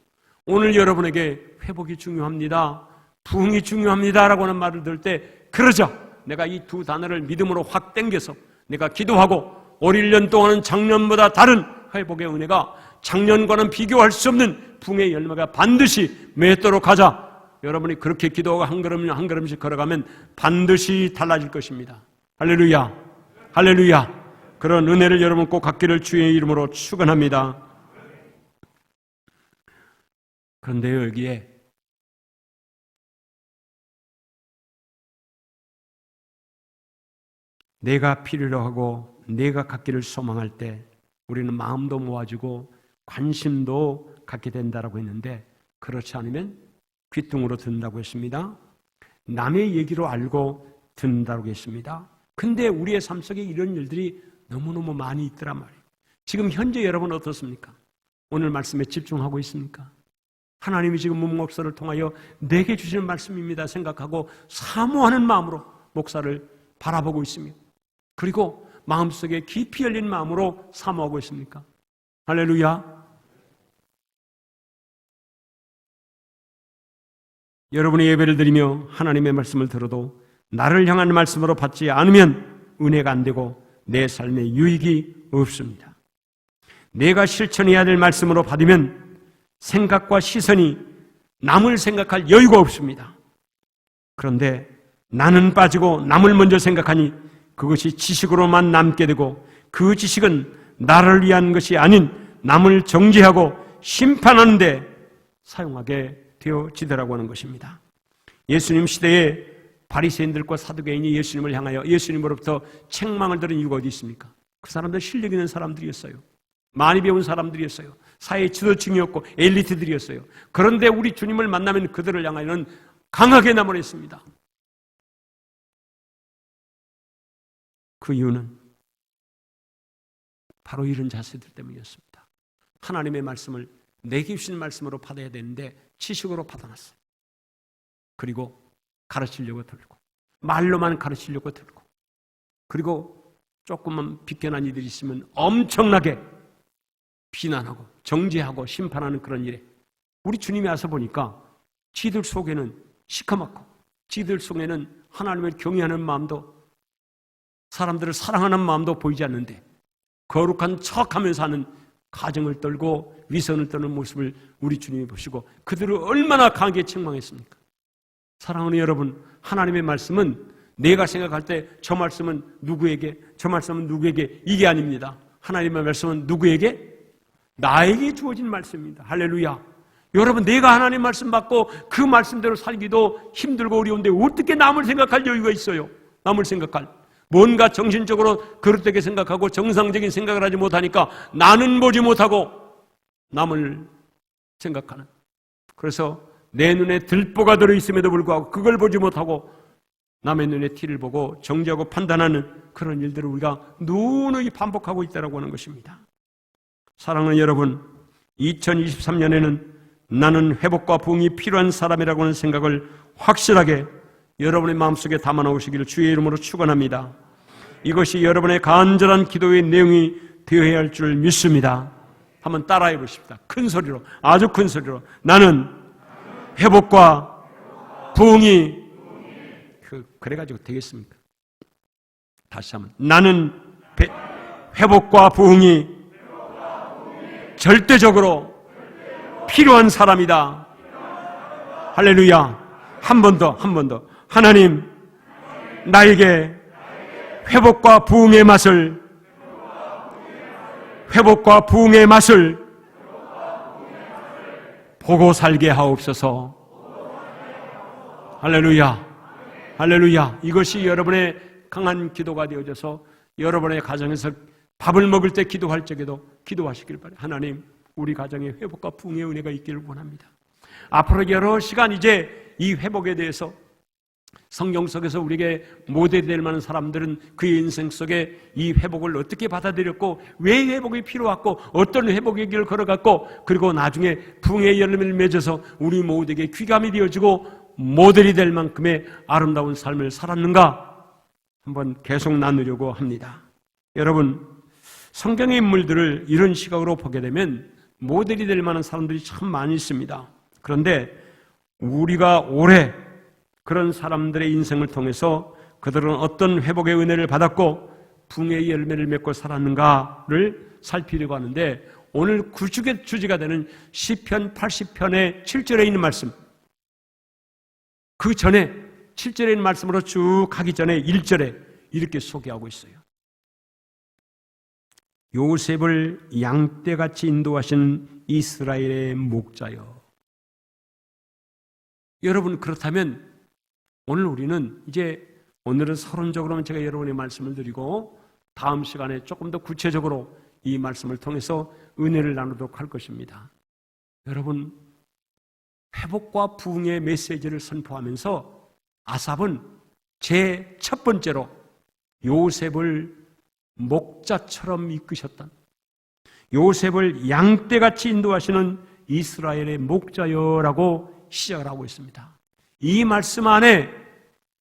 오늘 여러분에게 회복이 중요합니다, 부흥이 중요합니다라고 하는 말을 들을 때 그러죠. 내가 이 두 단어를 믿음으로 확 당겨서 내가 기도하고 올 1년 동안은 작년보다 다른 회복의 은혜가, 작년과는 비교할 수 없는 부흥의 열매가 반드시 맺도록 하자. 여러분이 그렇게 기도하고 한 걸음 한 걸음씩 걸어가면 반드시 달라질 것입니다. 할렐루야, 할렐루야. 그런 은혜를 여러분 꼭 갖기를 주의 이름으로 축원합니다. 그런데요, 여기에 내가 필요로 하고 내가 갖기를 소망할 때 우리는 마음도 모아지고 관심도 갖게 된다라고 했는데, 그렇지 않으면 귀뚱으로 듣는다고 했습니다. 남의 얘기로 알고 듣는다고 했습니다. 근데 우리의 삶 속에 이런 일들이 너무너무 많이 있더란 말이에요. 지금 현재 여러분 어떻습니까? 오늘 말씀에 집중하고 있습니까? 하나님이 지금 문 목사를 통하여 내게 주시는 말씀입니다 생각하고 사모하는 마음으로 목사를 바라보고 있습니다. 그리고 마음속에 깊이 열린 마음으로 사모하고 있습니까? 할렐루야. 여러분이 예배를 드리며 하나님의 말씀을 들어도 나를 향한 말씀으로 받지 않으면 은혜가 안 되고 내 삶에 유익이 없습니다. 내가 실천해야 될 말씀으로 받으면 생각과 시선이 남을 생각할 여유가 없습니다. 그런데 나는 빠지고 남을 먼저 생각하니 그것이 지식으로만 남게 되고, 그 지식은 나를 위한 것이 아닌 남을 정죄하고 심판하는 데 사용하게 되어지더라고 하는 것입니다. 예수님 시대에 바리새인들과 사두개인이 예수님을 향하여 예수님으로부터 책망을 들은 이유가 어디 있습니까? 그 사람들 실력 있는 사람들이었어요. 많이 배운 사람들이었어요. 사회 지도층이었고 엘리트들이었어요. 그런데 우리 주님을 만나면 그들을 향하여는 강하게 나무랬습니다. 그 이유는 바로 이런 자세들 때문이었습니다. 하나님의 말씀을 내게 주신 말씀으로 받아야 되는데 지식으로 받아놨어요. 그리고 가르치려고 들고, 말로만 가르치려고 들고, 그리고 조금만 비껴난 이들이 있으면 엄청나게 비난하고 정죄하고 심판하는 그런 일에, 우리 주님이 와서 보니까 지들 속에는 시커멓고 지들 속에는 하나님을 경외하는 마음도, 사람들을 사랑하는 마음도 보이지 않는데 거룩한 척하면서 하는 가정을 떨고 위선을 떠는 모습을 우리 주님이 보시고 그들을 얼마나 강하게 책망했습니까? 사랑하는 여러분, 하나님의 말씀은 내가 생각할 때 저 말씀은 누구에게, 저 말씀은 누구에게, 이게 아닙니다. 하나님의 말씀은 누구에게? 나에게 주어진 말씀입니다. 할렐루야. 여러분, 내가 하나님 말씀 받고 그 말씀대로 살기도 힘들고 어려운데 어떻게 남을 생각할 여유가 있어요? 남을 생각할, 뭔가 정신적으로 그릇되게 생각하고 정상적인 생각을 하지 못하니까 나는 보지 못하고 남을 생각하는, 그래서 내 눈에 들보가 들어있음에도 불구하고 그걸 보지 못하고 남의 눈에 티를 보고 정죄하고 판단하는 그런 일들을 우리가 누누이 반복하고 있다고 하는 것입니다. 사랑하는 여러분, 2023년에는 나는 회복과 부흥이 필요한 사람이라고 하는 생각을 확실하게 여러분의 마음속에 담아놓으시기를 주의 이름으로 축원합니다. 이것이 여러분의 간절한 기도의 내용이 되어야 할 줄 믿습니다. 한번 따라해 보십시다. 큰 소리로, 아주 큰 소리로. 나는 회복과 부흥이, 그래가지고 되겠습니까? 다시 한번. 나는 회복과 부흥이 절대적으로 필요한 사람이다. 할렐루야. 한 번 더, 한 번 더. 하나님, 나에게 회복과 부흥의 맛을, 회복과 부흥의 맛을 보고 살게 하옵소서. 할렐루야. 할렐루야. 이것이 여러분의 강한 기도가 되어져서 여러분의 가정에서 밥을 먹을 때 기도할 적에도 기도하시길 바랍니다. 하나님, 우리 가정에 회복과 부흥의 은혜가 있기를 원합니다. 앞으로 여러 시간 이제 이 회복에 대해서 성경 속에서 우리에게 모델될 만한 사람들은 그의 인생 속에 이 회복을 어떻게 받아들였고 왜 회복이 필요했고 어떤 회복의 길을 걸어갔고 그리고 나중에 부흥의 열매를 맺어서 우리 모두에게 귀감이 되어지고 모델이 될 만큼의 아름다운 삶을 살았는가 한번 계속 나누려고 합니다. 여러분, 성경의 인물들을 이런 시각으로 보게 되면 모델이 될 만한 사람들이 참 많이 있습니다. 그런데 우리가 오래 그런 사람들의 인생을 통해서 그들은 어떤 회복의 은혜를 받았고 부흥의 열매를 맺고 살았는가를 살피려고 하는데, 오늘 구축의 주제가 되는 시편 80편의 7절에 있는 말씀, 그 전에 7절에 있는 말씀으로 쭉 가기 전에 1절에 이렇게 소개하고 있어요. 요셉을 양떼같이 인도하신 이스라엘의 목자여. 여러분, 그렇다면 오늘 우리는 오늘은 서론적으로만 제가 여러분의 말씀을 드리고 다음 시간에 조금 더 구체적으로 이 말씀을 통해서 은혜를 나누도록 할 것입니다. 여러분, 회복과 부흥의 메시지를 선포하면서 아삽은 제 첫 번째로 요셉을 목자처럼 이끄셨던, 요셉을 양떼같이 인도하시는 이스라엘의 목자여라고 시작을 하고 있습니다. 이 말씀 안에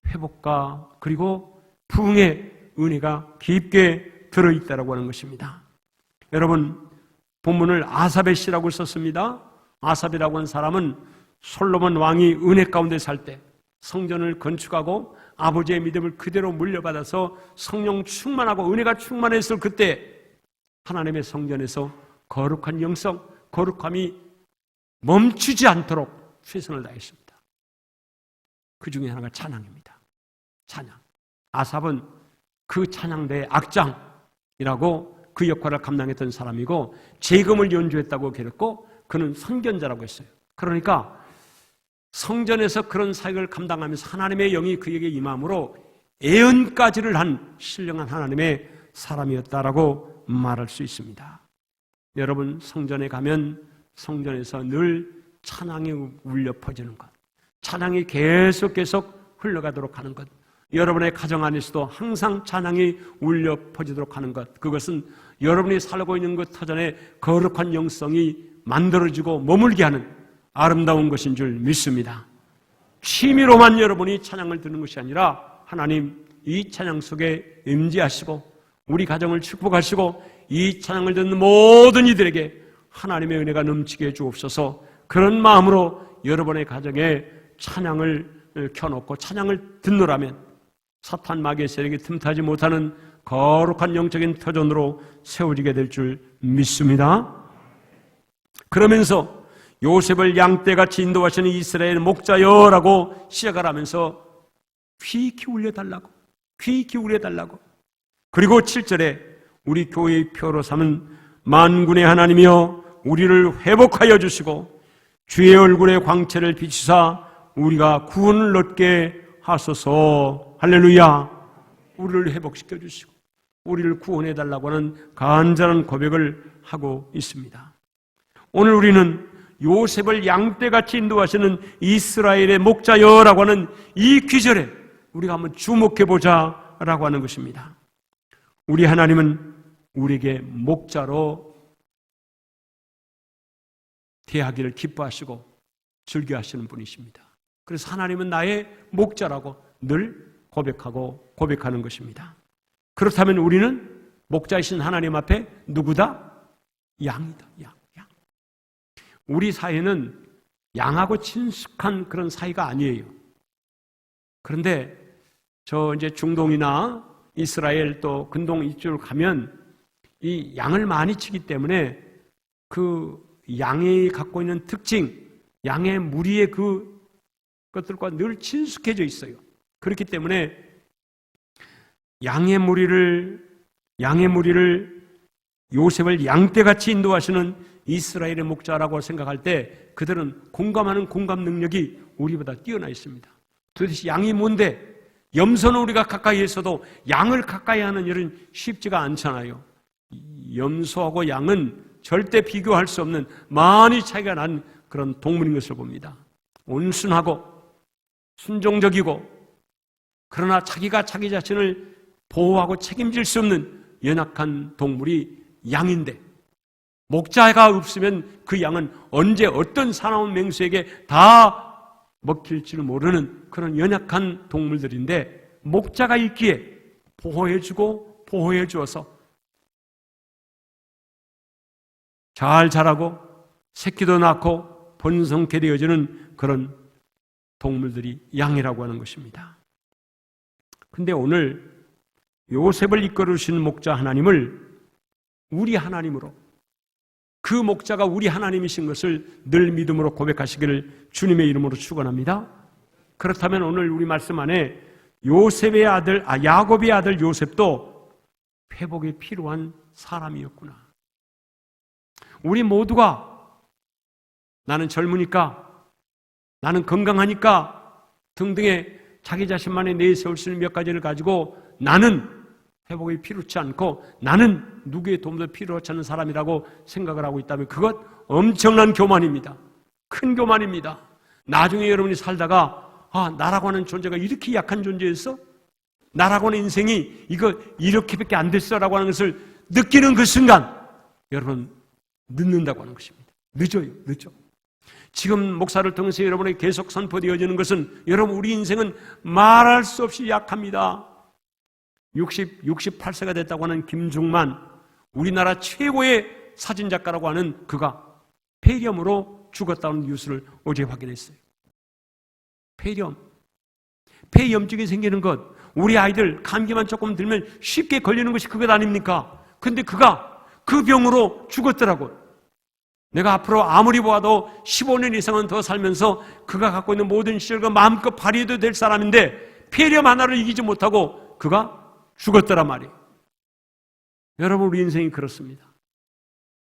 회복과 그리고 부흥의 은혜가 깊게 들어있다라고 하는 것입니다. 여러분, 본문을 아삽의 시라고 썼습니다. 아삽이라고 하는 사람은 솔로몬 왕이 은혜 가운데 살 때 성전을 건축하고 아버지의 믿음을 그대로 물려받아서 성령 충만하고 은혜가 충만했을 그때 하나님의 성전에서 거룩한 영성, 거룩함이 멈추지 않도록 최선을 다했습니다. 그 중에 하나가 찬양입니다. 찬양. 아삽은 그 찬양대의 악장이라고 그 역할을 감당했던 사람이고 재금을 연주했다고 그랬고 그는 선견자라고 했어요. 그러니까 성전에서 그런 사역을 감당하면서 하나님의 영이 그에게 임함으로 예언까지를 한 신령한 하나님의 사람이었다라고 말할 수 있습니다. 여러분, 성전에 가면 성전에서 늘 찬양이 울려 퍼지는 것, 찬양이 계속 흘러가도록 하는 것, 여러분의 가정 안에서도 항상 찬양이 울려 퍼지도록 하는 것, 그것은 여러분이 살고 있는 것 터전에 거룩한 영성이 만들어지고 머물게 하는 아름다운 것인 줄 믿습니다. 취미로만 여러분이 찬양을 듣는 것이 아니라 하나님 이 찬양 속에 임재하시고 우리 가정을 축복하시고 이 찬양을 듣는 모든 이들에게 하나님의 은혜가 넘치게 해 주옵소서. 그런 마음으로 여러분의 가정에 찬양을 켜놓고 찬양을 듣노라면 사탄 마귀의 세력이 틈타지 못하는 거룩한 영적인 터전으로 세워지게 될 줄 믿습니다. 그러면서 요셉을 양떼같이 인도하시는 이스라엘 목자여라고 시작을 하면서 귀 기울여달라고, 귀 기울여달라고. 그리고 7절에 우리 교회의 표로 삼은 만군의 하나님이여 우리를 회복하여 주시고 주의 얼굴의 광채를 비추사 우리가 구원을 얻게 하소서. 할렐루야. 우리를 회복시켜 주시고 우리를 구원해 달라고 하는 간절한 고백을 하고 있습니다. 오늘 우리는 요셉을 양떼같이 인도하시는 이스라엘의 목자여라고 하는 이 귀절에 우리가 한번 주목해 보자라고 하는 것입니다. 우리 하나님은 우리에게 목자로 대하기를 기뻐하시고 즐겨하시는 분이십니다. 그래서 하나님은 나의 목자라고 늘 고백하는 것입니다. 그렇다면 우리는 목자이신 하나님 앞에 누구다? 양이다. 양. 우리 사이는 양하고 친숙한 그런 사이가 아니에요. 그런데 이제 중동이나 이스라엘 또 근동 이쪽을 가면 이 양을 많이 치기 때문에 그 양이 갖고 있는 특징, 양의 무리의 그 것들과 늘 친숙해져 있어요. 그렇기 때문에 양의 무리를 요셉을 양떼같이 인도하시는 이스라엘의 목자라고 생각할 때 그들은 공감하는 공감 능력이 우리보다 뛰어나 있습니다. 도대체 양이 뭔데? 염소는 우리가 가까이 있어도 양을 가까이 하는 일은 쉽지가 않잖아요. 염소하고 양은 절대 비교할 수 없는 많이 차이가 난 그런 동물인 것을 봅니다. 온순하고 순종적이고 그러나 자기가 자기 자신을 보호하고 책임질 수 없는 연약한 동물이 양인데 목자가 없으면 그 양은 언제 어떤 사나운 맹수에게 다 먹힐지를 모르는 그런 연약한 동물들인데 목자가 있기에 보호해주고 보호해주어서 잘 자라고 새끼도 낳고 번성케 되어지는 그런 동물들이 양이라고 하는 것입니다. 근데 오늘 요셉을 이끌으신 목자 하나님을 우리 하나님으로, 그 목자가 우리 하나님이신 것을 늘 믿음으로 고백하시기를 주님의 이름으로 축원합니다. 그렇다면 오늘 우리 말씀 안에 야곱의 아들 요셉도 회복이 필요한 사람이었구나. 우리 모두가 나는 젊으니까, 나는 건강하니까 등등의 자기 자신만의 내세울 수 있는 몇 가지를 가지고 나는 회복이 필요치 않고 나는 누구의 도움도 필요치 않은 사람이라고 생각을 하고 있다면 그것 엄청난 교만입니다. 큰 교만입니다. 나중에 여러분이 살다가 나라고 하는 존재가 이렇게 약한 존재였어? 나라고 하는 인생이 이렇게밖에 안 됐어라고 하는 것을 느끼는 그 순간 여러분 늦는다고 하는 것입니다. 늦어. 지금 목사를 통해서 여러분에게 계속 선포되어지는 것은 여러분 우리 인생은 말할 수 없이 약합니다. 68세가 됐다고 하는 김중만, 우리나라 최고의 사진작가라고 하는 그가 폐렴으로 죽었다는 뉴스를 어제 확인했어요. 폐염증이 생기는 것, 우리 아이들 감기만 조금 들면 쉽게 걸리는 것이 그것 아닙니까? 근데 그가 그 병으로 죽었더라고요. 내가 앞으로 아무리 보아도 15년 이상은 더 살면서 그가 갖고 있는 모든 시절과 마음껏 발휘해도 될 사람인데 폐렴 하나를 이기지 못하고 그가 죽었더란 말이에요. 여러분 우리 인생이 그렇습니다.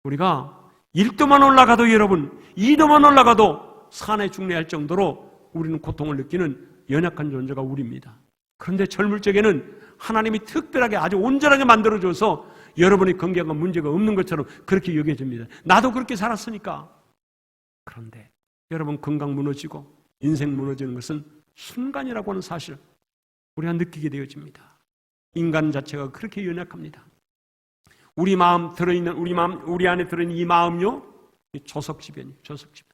우리가 1도만 올라가도 여러분 2도만 올라가도 산에 중례할 정도로 우리는 고통을 느끼는 연약한 존재가 우리입니다. 그런데 젊을 적에는 하나님이 특별하게 아주 온전하게 만들어줘서 여러분의 건강과 문제가 없는 것처럼 그렇게 여겨집니다. 나도 그렇게 살았으니까. 그런데 여러분 건강 무너지고 인생 무너지는 것은 순간이라고 하는 사실 우리가 느끼게 되어집니다. 인간 자체가 그렇게 연약합니다. 우리 안에 들어있는 이 마음요, 조석지변이에요. 조석지변.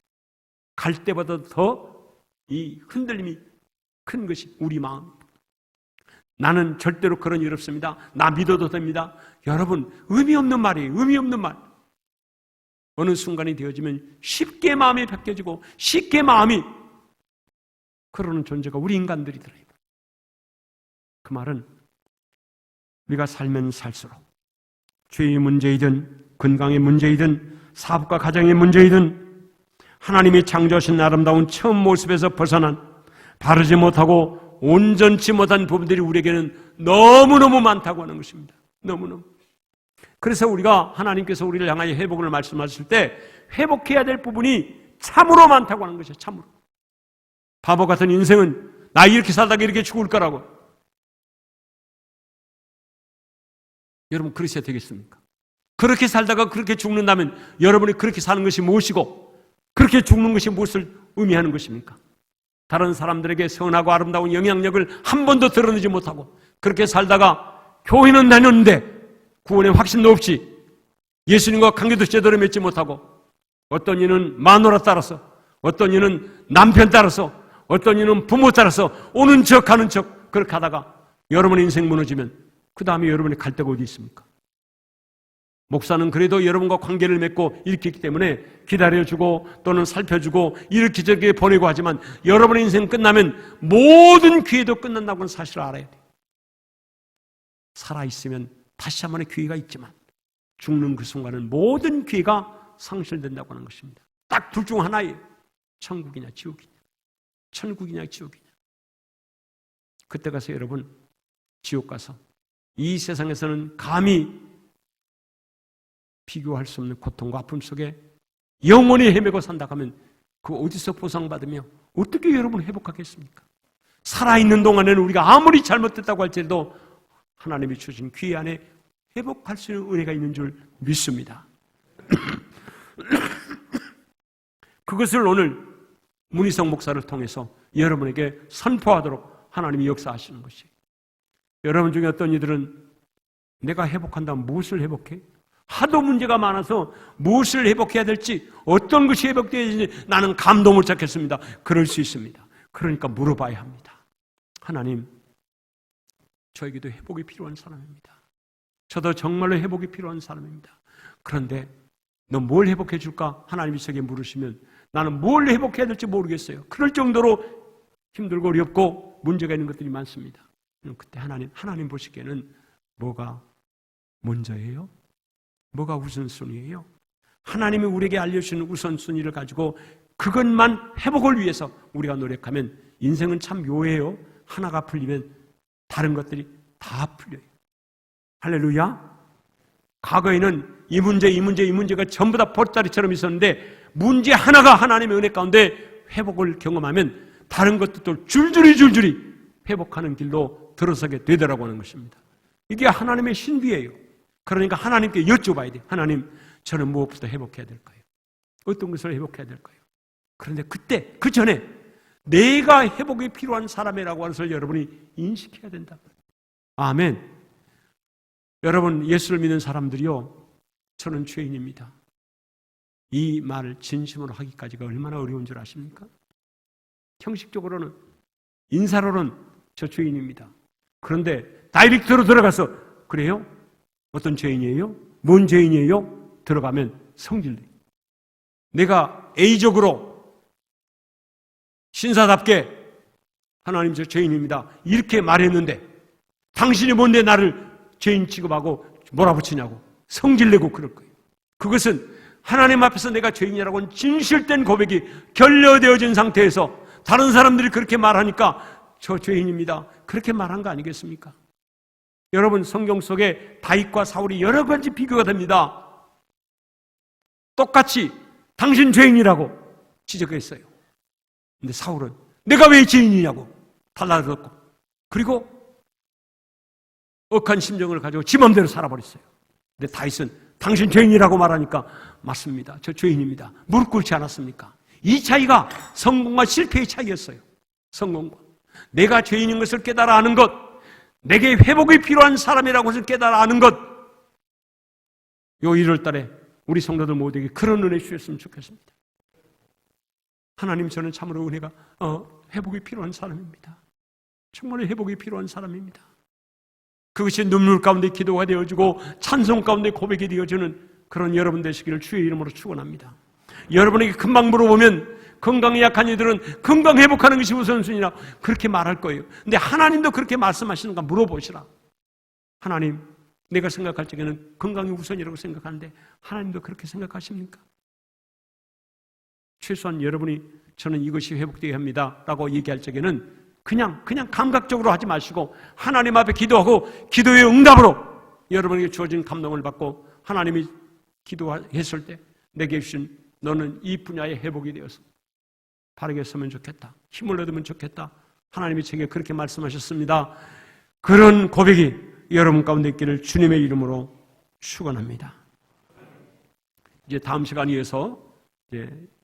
갈 때보다 더 이 흔들림이 큰 것이 우리 마음. 나는 절대로 그런 일 없습니다. 나 믿어도 됩니다. 여러분, 의미 없는 말이에요. 의미 없는 말. 어느 순간이 되어지면 쉽게 마음이 바뀌어지고 쉽게 마음이 그러는 존재가 우리 인간들이더래요. 그 말은 우리가 살면 살수록 죄의 문제이든 건강의 문제이든 사업과 가정의 문제이든 하나님이 창조하신 아름다운 처음 모습에서 벗어난 바르지 못하고 온전치 못한 부분들이 우리에게는 너무너무 많다고 하는 것입니다. 너무너무. 그래서 우리가 하나님께서 우리를 향하여 회복을 말씀하실 때 회복해야 될 부분이 참으로 많다고 하는 것이에요. 참으로. 바보 같은 인생은 나 이렇게 살다가 이렇게 죽을 거라고. 여러분 그러셔야 되겠습니까? 그렇게 살다가 그렇게 죽는다면 여러분이 그렇게 사는 것이 무엇이고 그렇게 죽는 것이 무엇을 의미하는 것입니까? 다른 사람들에게 선하고 아름다운 영향력을 한 번도 드러내지 못하고 그렇게 살다가 교회는 다녔는데 구원의 확신도 없이 예수님과 관계도 제대로 맺지 못하고 어떤 이는 마누라 따라서 어떤 이는 남편 따라서 어떤 이는 부모 따라서 오는 척 가는 척 그렇게 하다가 여러분의 인생 무너지면 그 다음에 여러분이 갈 데가 어디 있습니까? 목사는 그래도 여러분과 관계를 맺고 이렇게 했기 때문에 기다려주고 또는 살펴주고 이렇게 저렇게 보내고 하지만 여러분의 인생 끝나면 모든 기회도 끝난다고 하는 사실을 알아야 돼요. 살아있으면 다시 한 번의 기회가 있지만 죽는 그 순간은 모든 기회가 상실된다고 하는 것입니다. 딱 둘 중 하나예요. 천국이냐 지옥이냐. 천국이냐 지옥이냐. 그때 가서 여러분 지옥 가서 이 세상에서는 감히 비교할 수 없는 고통과 아픔 속에 영원히 헤매고 산다 하면 그 어디서 보상받으며 어떻게 여러분 회복하겠습니까? 살아있는 동안에는 우리가 아무리 잘못됐다고 할지라도 하나님이 주신 귀 안에 회복할 수 있는 은혜가 있는 줄 믿습니다. 그것을 오늘 문희성 목사를 통해서 여러분에게 선포하도록 하나님이 역사하시는 것이에요. 여러분 중에 어떤 이들은 내가 회복한다면 무엇을 회복해? 하도 문제가 많아서 무엇을 회복해야 될지 어떤 것이 회복되어야 되는지 나는 감도 못 잡겠습니다. 그럴 수 있습니다. 그러니까 물어봐야 합니다. 하나님, 저에게도 회복이 필요한 사람입니다. 저도 정말로 회복이 필요한 사람입니다. 그런데 너 뭘 회복해 줄까? 하나님이 저에게 물으시면 나는 뭘 회복해야 될지 모르겠어요. 그럴 정도로 힘들고 어렵고 문제가 있는 것들이 많습니다. 그때 하나님 보시기에는 뭐가 먼저예요? 뭐가 우선순위예요? 하나님이 우리에게 알려주시는 우선순위를 가지고 그것만 회복을 위해서 우리가 노력하면 인생은 참 묘해요. 하나가 풀리면 다른 것들이 다 풀려요. 할렐루야. 과거에는 이 문제가 전부 다 보따리처럼 있었는데 문제 하나가 하나님의 은혜 가운데 회복을 경험하면 다른 것들도 줄줄이 회복하는 길로 들어서게 되더라고 하는 것입니다. 이게 하나님의 신비예요. 그러니까 하나님께 여쭤봐야 돼요. 하나님, 저는 무엇부터 회복해야 될까요? 어떤 것을 회복해야 될까요? 그런데 그때, 그 전에 내가 회복이 필요한 사람이라고 하는 것을 여러분이 인식해야 된다. 아멘. 여러분, 예수를 믿는 사람들이요, 저는 죄인입니다. 이 말을 진심으로 하기까지가 얼마나 어려운 줄 아십니까? 형식적으로는, 인사로는 저 죄인입니다. 그런데 다이렉트로 들어가서 그래요? 어떤 죄인이에요? 뭔 죄인이에요? 들어가면 성질내. 내가 A적으로 신사답게 하나님 저 죄인입니다. 이렇게 말했는데 당신이 뭔데 나를 죄인 취급하고 몰아붙이냐고 성질내고 그럴 거예요. 그것은 하나님 앞에서 내가 죄인이라고 하는 진실된 고백이 결여되어진 상태에서 다른 사람들이 그렇게 말하니까 저 죄인입니다. 그렇게 말한 거 아니겠습니까? 여러분, 성경 속에 다윗과 사울이 여러 가지 비교가 됩니다. 똑같이 당신 죄인이라고 지적했어요. 근데 사울은 내가 왜 죄인이냐고 달라들었고, 그리고 억한 심정을 가지고 지 맘대로 살아버렸어요. 근데 다윗은 당신 죄인이라고 말하니까 맞습니다. 저 죄인입니다. 무릎 꿇지 않았습니까? 이 차이가 성공과 실패의 차이였어요. 성공과. 내가 죄인인 것을 깨달아 아는 것, 내게 회복이 필요한 사람이라고 해서 깨달아 아는 것, 요 1월달에 우리 성도들 모두에게 그런 은혜 주셨으면 좋겠습니다. 하나님, 저는 참으로 은혜가 회복이 필요한 사람입니다. 정말 회복이 필요한 사람입니다. 그것이 눈물 가운데 기도가 되어지고 찬송 가운데 고백이 되어지는 그런 여러분 되시기를 주의 이름으로 축원합니다. 여러분에게 금방 물어보면 건강이 약한 이들은 건강 회복하는 것이 우선순위라 그렇게 말할 거예요. 근데 하나님도 그렇게 말씀하시는가 물어보시라. 하나님, 내가 생각할 적에는 건강이 우선이라고 생각하는데 하나님도 그렇게 생각하십니까? 최소한 여러분이 저는 이것이 회복되어야 합니다 라고 얘기할 적에는 그냥 감각적으로 하지 마시고 하나님 앞에 기도하고 기도의 응답으로 여러분에게 주어진 감동을 받고 하나님이 기도했을 때 내게 주신 너는 이 분야의 회복이 되어서 바르게 서면 좋겠다. 힘을 얻으면 좋겠다. 하나님이 제게 그렇게 말씀하셨습니다. 그런 고백이 여러분 가운데 있기를 주님의 이름으로 축원합니다. 이제 다음 시간 이어서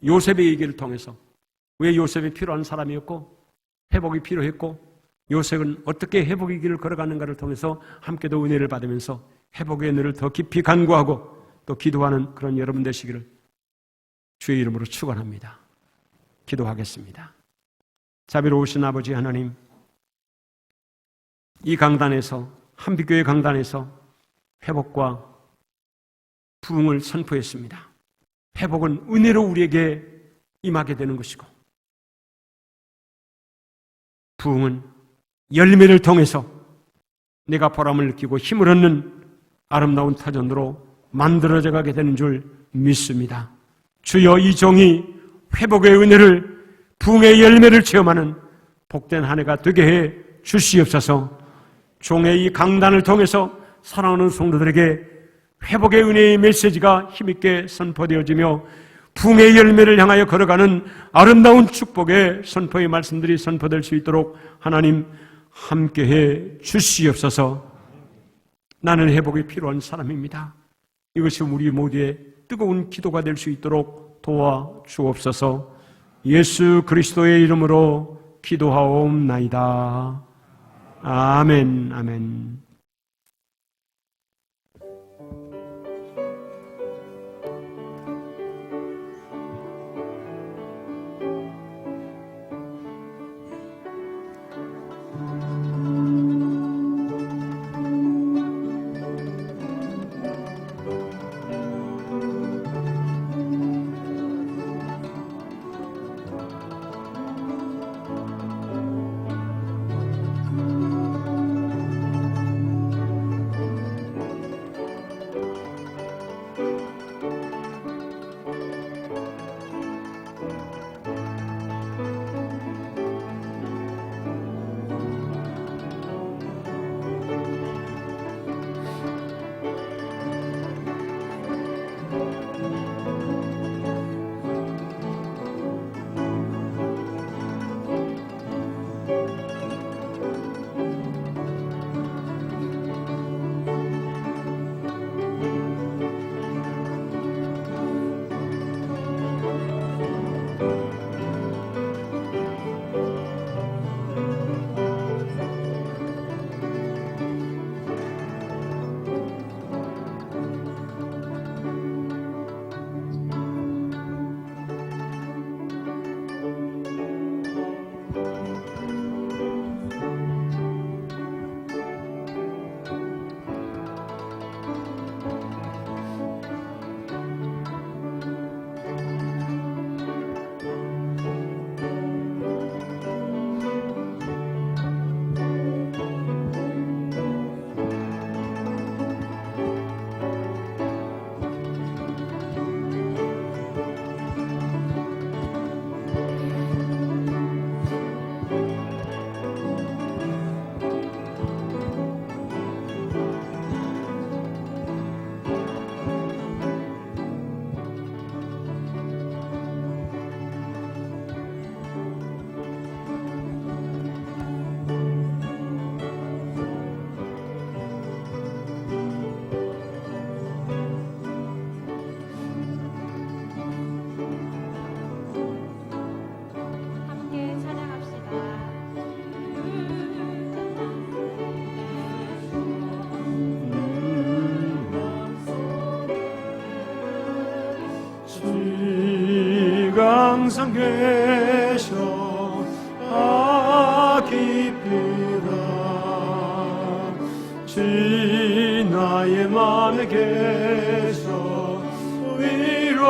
요셉의 얘기를 통해서 왜 요셉이 필요한 사람이었고 회복이 필요했고 요셉은 어떻게 회복의 길을 걸어가는가를 통해서 함께도 은혜를 받으면서 회복의 은혜를 더 깊이 간구하고 또 기도하는 그런 여러분 되시기를 주의 이름으로 축원합니다. 기도하겠습니다. 자비로우신 아버지 하나님, 이 강단에서 한빛교회 강단에서 회복과 부흥을 선포했습니다. 회복은 은혜로 우리에게 임하게 되는 것이고 부흥은 열매를 통해서 내가 보람을 느끼고 힘을 얻는 아름다운 터전으로 만들어져 가게 되는 줄 믿습니다. 주여, 이 종이 회복의 은혜를 부흥의 열매를 체험하는 복된 한 해가 되게 해 주시옵소서. 종의 이 강단을 통해서 사랑하는 성도들에게 회복의 은혜의 메시지가 힘있게 선포되어지며 부흥의 열매를 향하여 걸어가는 아름다운 축복의 선포의 말씀들이 선포될 수 있도록 하나님 함께해 주시옵소서. 나는 회복이 필요한 사람입니다. 이것이 우리 모두의 뜨거운 기도가 될 수 있도록 도와주옵소서. 예수 그리스도의 이름으로 기도하옵나이다. 아멘, 아멘. 주가 항상 계셔 기쁘다. 주 나의 맘에 계셔 위로하시네.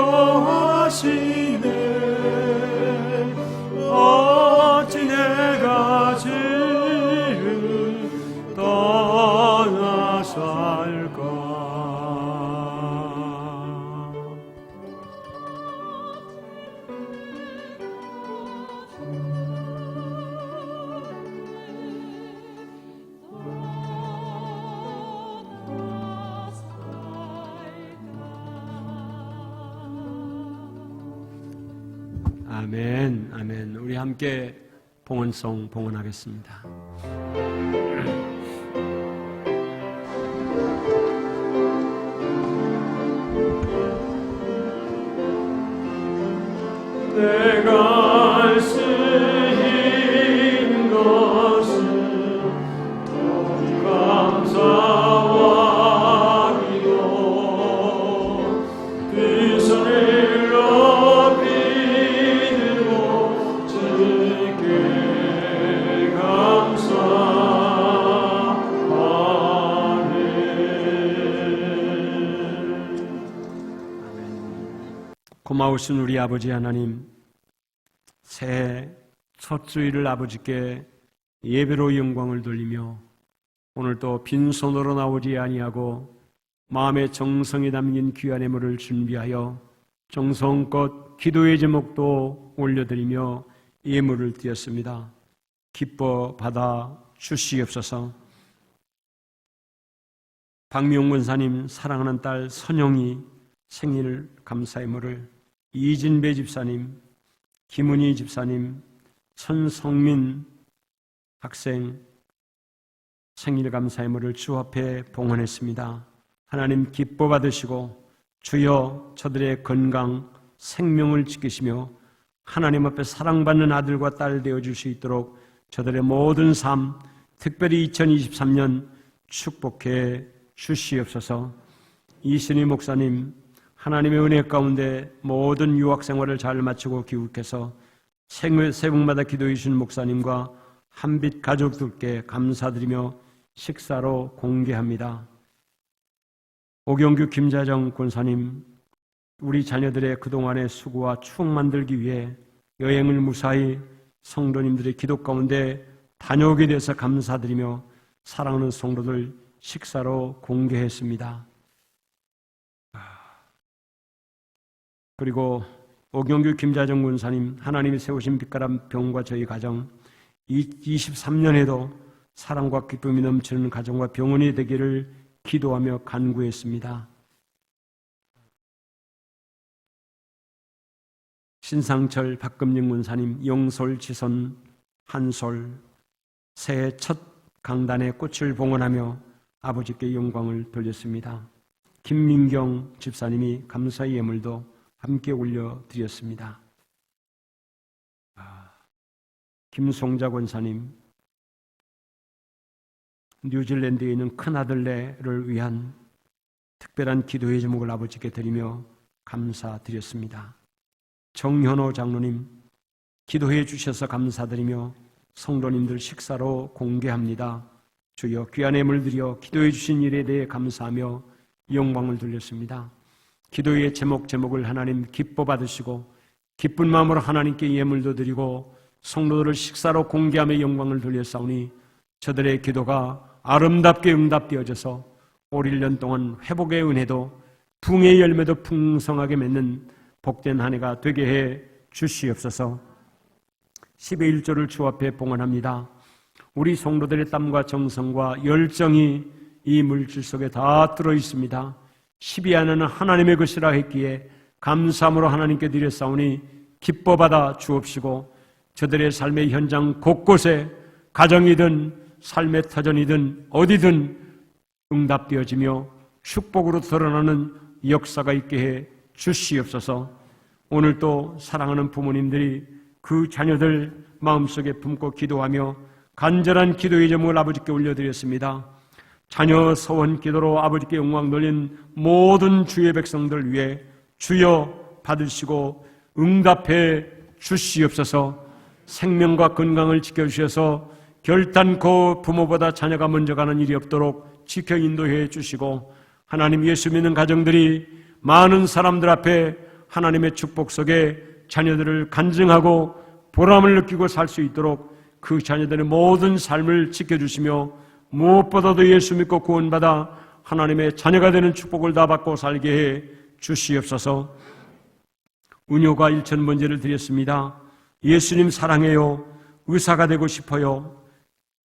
어찌 내가 주를 떠나 살까. 아멘, 아멘. 우리 함께 봉헌송 봉헌하겠습니다. 내가 할 수 있는 것은 너무 감사와 기도. 그 손을 높이 들고 주께 감사하네. 고마우신 우리 아버지 하나님, 새해 첫 주일을 아버지께 예배로 영광을 돌리며 오늘 또 빈손으로 나오지 아니하고 마음의 정성이 담긴 귀한 예물을 준비하여 정성껏 기도의 제목도 올려드리며 예물을 드렸습니다. 기뻐 받아 주시옵소서. 박미용 권사님 사랑하는 딸 선영이 생일 감사 예물을, 이진배 집사님, 김은희 집사님, 천성민 학생 생일 감사 예물을 주 앞에 봉헌했습니다. 하나님 기뻐 받으시고 주여 저들의 건강, 생명을 지키시며 하나님 앞에 사랑받는 아들과 딸 되어줄 수 있도록 저들의 모든 삶, 특별히 2023년 축복해 주시옵소서. 이신희 목사님, 하나님의 은혜 가운데 모든 유학생활을 잘 마치고 귀국해서 새벽마다 기도해 주신 목사님과 한빛 가족들께 감사드리며 식사로 공개합니다. 오경규 김자정 권사님, 우리 자녀들의 그동안의 수고와 추억 만들기 위해 여행을 무사히 성도님들의 기도 가운데 다녀오게 돼서 감사드리며 사랑하는 성도들 식사로 공개했습니다. 그리고 오경규 김자정 군사님, 하나님이 세우신 빛가람 병과 저희 가정 23년에도 사랑과 기쁨이 넘치는 가정과 병원이 되기를 기도하며 간구했습니다. 신상철 박금ling 군사님, 영솔 지선 한솔 새해 첫 강단에 꽃을 봉헌하며 아버지께 영광을 돌렸습니다. 김민경 집사님이 감사의 예물도 함께 올려드렸습니다. 김송자 권사님, 뉴질랜드에 있는 큰아들네를 위한 특별한 기도의 제목을 아버지께 드리며 감사드렸습니다. 정현호 장로님, 기도해 주셔서 감사드리며 성도님들 식사로 공개합니다. 주여 귀한 예물 드려 기도해 주신 일에 대해 감사하며 영광을 돌렸습니다. 기도의 제목을 하나님 기뻐 받으시고 기쁜 마음으로 하나님께 예물도 드리고 성도들을 식사로 공개하며 영광을 돌렸사오니 저들의 기도가 아름답게 응답되어져서 올 1년 동안 회복의 은혜도 붕의 열매도 풍성하게 맺는 복된 한 해가 되게 해 주시옵소서. 10의 1조를 주 앞에 봉헌합니다. 우리 성도들의 땀과 정성과 열정이 이 물질 속에 다 들어있습니다. 10이 안에는 하나님의 것이라 했기에 감사함으로 하나님께 드렸사오니 기뻐 받아 주옵시고 저들의 삶의 현장 곳곳에 가정이든 삶의 터전이든 어디든 응답되어지며 축복으로 드러나는 역사가 있게 해 주시옵소서. 오늘 또 사랑하는 부모님들이 그 자녀들 마음속에 품고 기도하며 간절한 기도의 제목을 아버지께 올려드렸습니다. 자녀 서원 기도로 아버지께 영광 돌린 모든 주의 백성들 위해 주여 받으시고 응답해 주시옵소서. 생명과 건강을 지켜주셔서 결단코 부모보다 자녀가 먼저 가는 일이 없도록 지켜 인도해 주시고, 하나님 예수 믿는 가정들이 많은 사람들 앞에 하나님의 축복 속에 자녀들을 간증하고 보람을 느끼고 살 수 있도록 그 자녀들의 모든 삶을 지켜주시며, 무엇보다도 예수 믿고 구원받아 하나님의 자녀가 되는 축복을 다 받고 살게 해 주시옵소서. 은효가 1,000번제를 드렸습니다. 예수님 사랑해요. 의사가 되고 싶어요.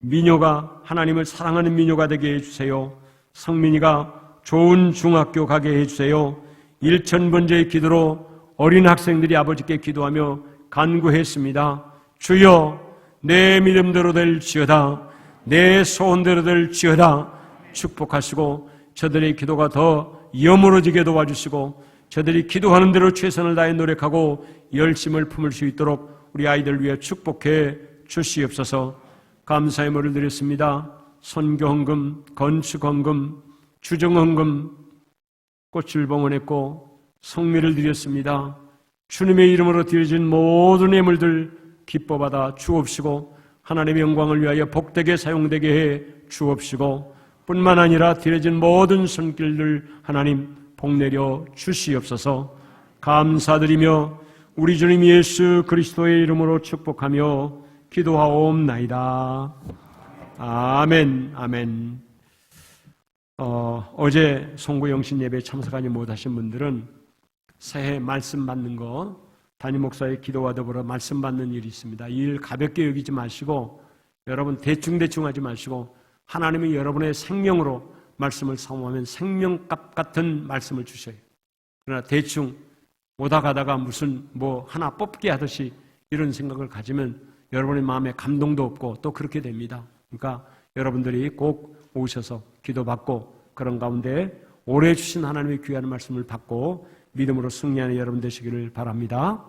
민효가 하나님을 사랑하는 민효가 되게 해주세요. 성민이가 좋은 중학교 가게 해주세요. 1,000번제의 기도로 어린 학생들이 아버지께 기도하며 간구했습니다. 주여, 내 믿음대로 될지어다. 내 소원대로 될지어다. 축복하시고 저들의 기도가 더 여물어지게 도와주시고, 저들이 기도하는 대로 최선을 다해 노력하고 열심을 품을 수 있도록 우리 아이들 위해 축복해 주시옵소서. 감사의 물을 드렸습니다. 선교헌금, 건축헌금, 주정헌금, 꽃을 봉헌했고 성미를 드렸습니다. 주님의 이름으로 드려진 모든 예물들 기뻐받아 주옵시고, 하나님의 영광을 위하여 복되게 사용되게 해 주옵시고, 뿐만 아니라 드려진 모든 손길들 하나님 복내려 주시옵소서. 감사드리며 우리 주님 예수 그리스도의 이름으로 축복하며 기도하옵나이다. 아멘. 아멘. 어제 송구영신 예배에 참석하지 못하신 분들은 새해 말씀 받는 거, 담임 목사의 기도와 더불어 말씀 받는 일이 있습니다. 이 일 가볍게 여기지 마시고, 여러분 대충 하지 마시고, 하나님이 여러분의 생명으로 말씀을 사모하면 생명값 같은 말씀을 주셔요. 그러나 대충 오다 가다가 무슨 하나 뽑기 하듯이 이런 생각을 가지면 여러분의 마음에 감동도 없고 또 그렇게 됩니다. 그러니까 여러분들이 꼭 오셔서 기도받고 그런 가운데 오래 주신 하나님의 귀한 말씀을 받고 믿음으로 승리하는 여러분 되시기를 바랍니다.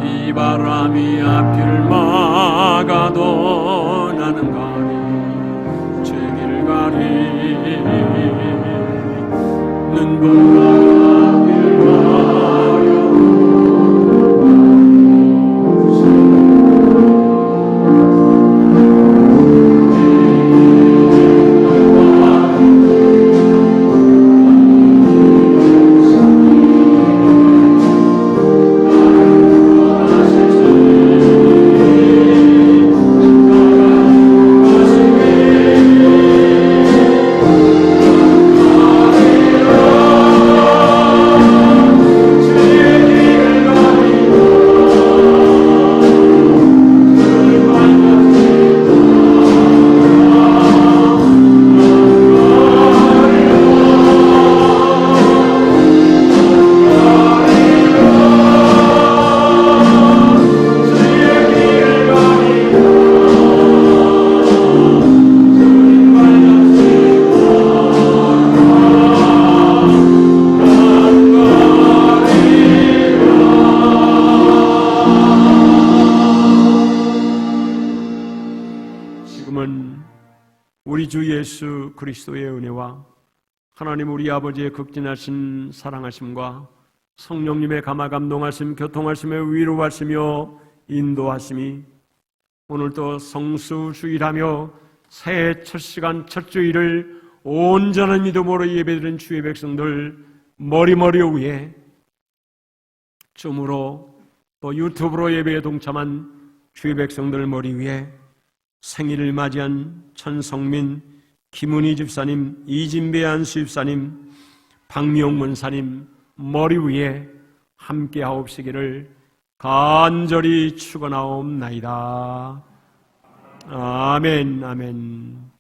비바람이 앞길을 막아도 나는 가리, 제 길을 가리, 눈보라 앞길 가려 우리 주 예수 그리스도의 은혜와 하나님 우리 아버지의 극진하신 사랑하심과 성령님의 감화감동하심, 교통하심에 위로하시며 인도하심이 오늘도 성수주일하며 새해 첫 시간 첫 주일을 온전한 믿음으로 예배드린 주의 백성들 머리머리 위에, 줌으로 또 유튜브로 예배에 동참한 주의 백성들 머리 위에 생일을 맞이한 천성민, 김은희 집사님, 이진배 안수 집사님, 박미용 문사님 머리 위에 함께 하옵시기를 간절히 축원하옵나이다. 아멘, 아멘.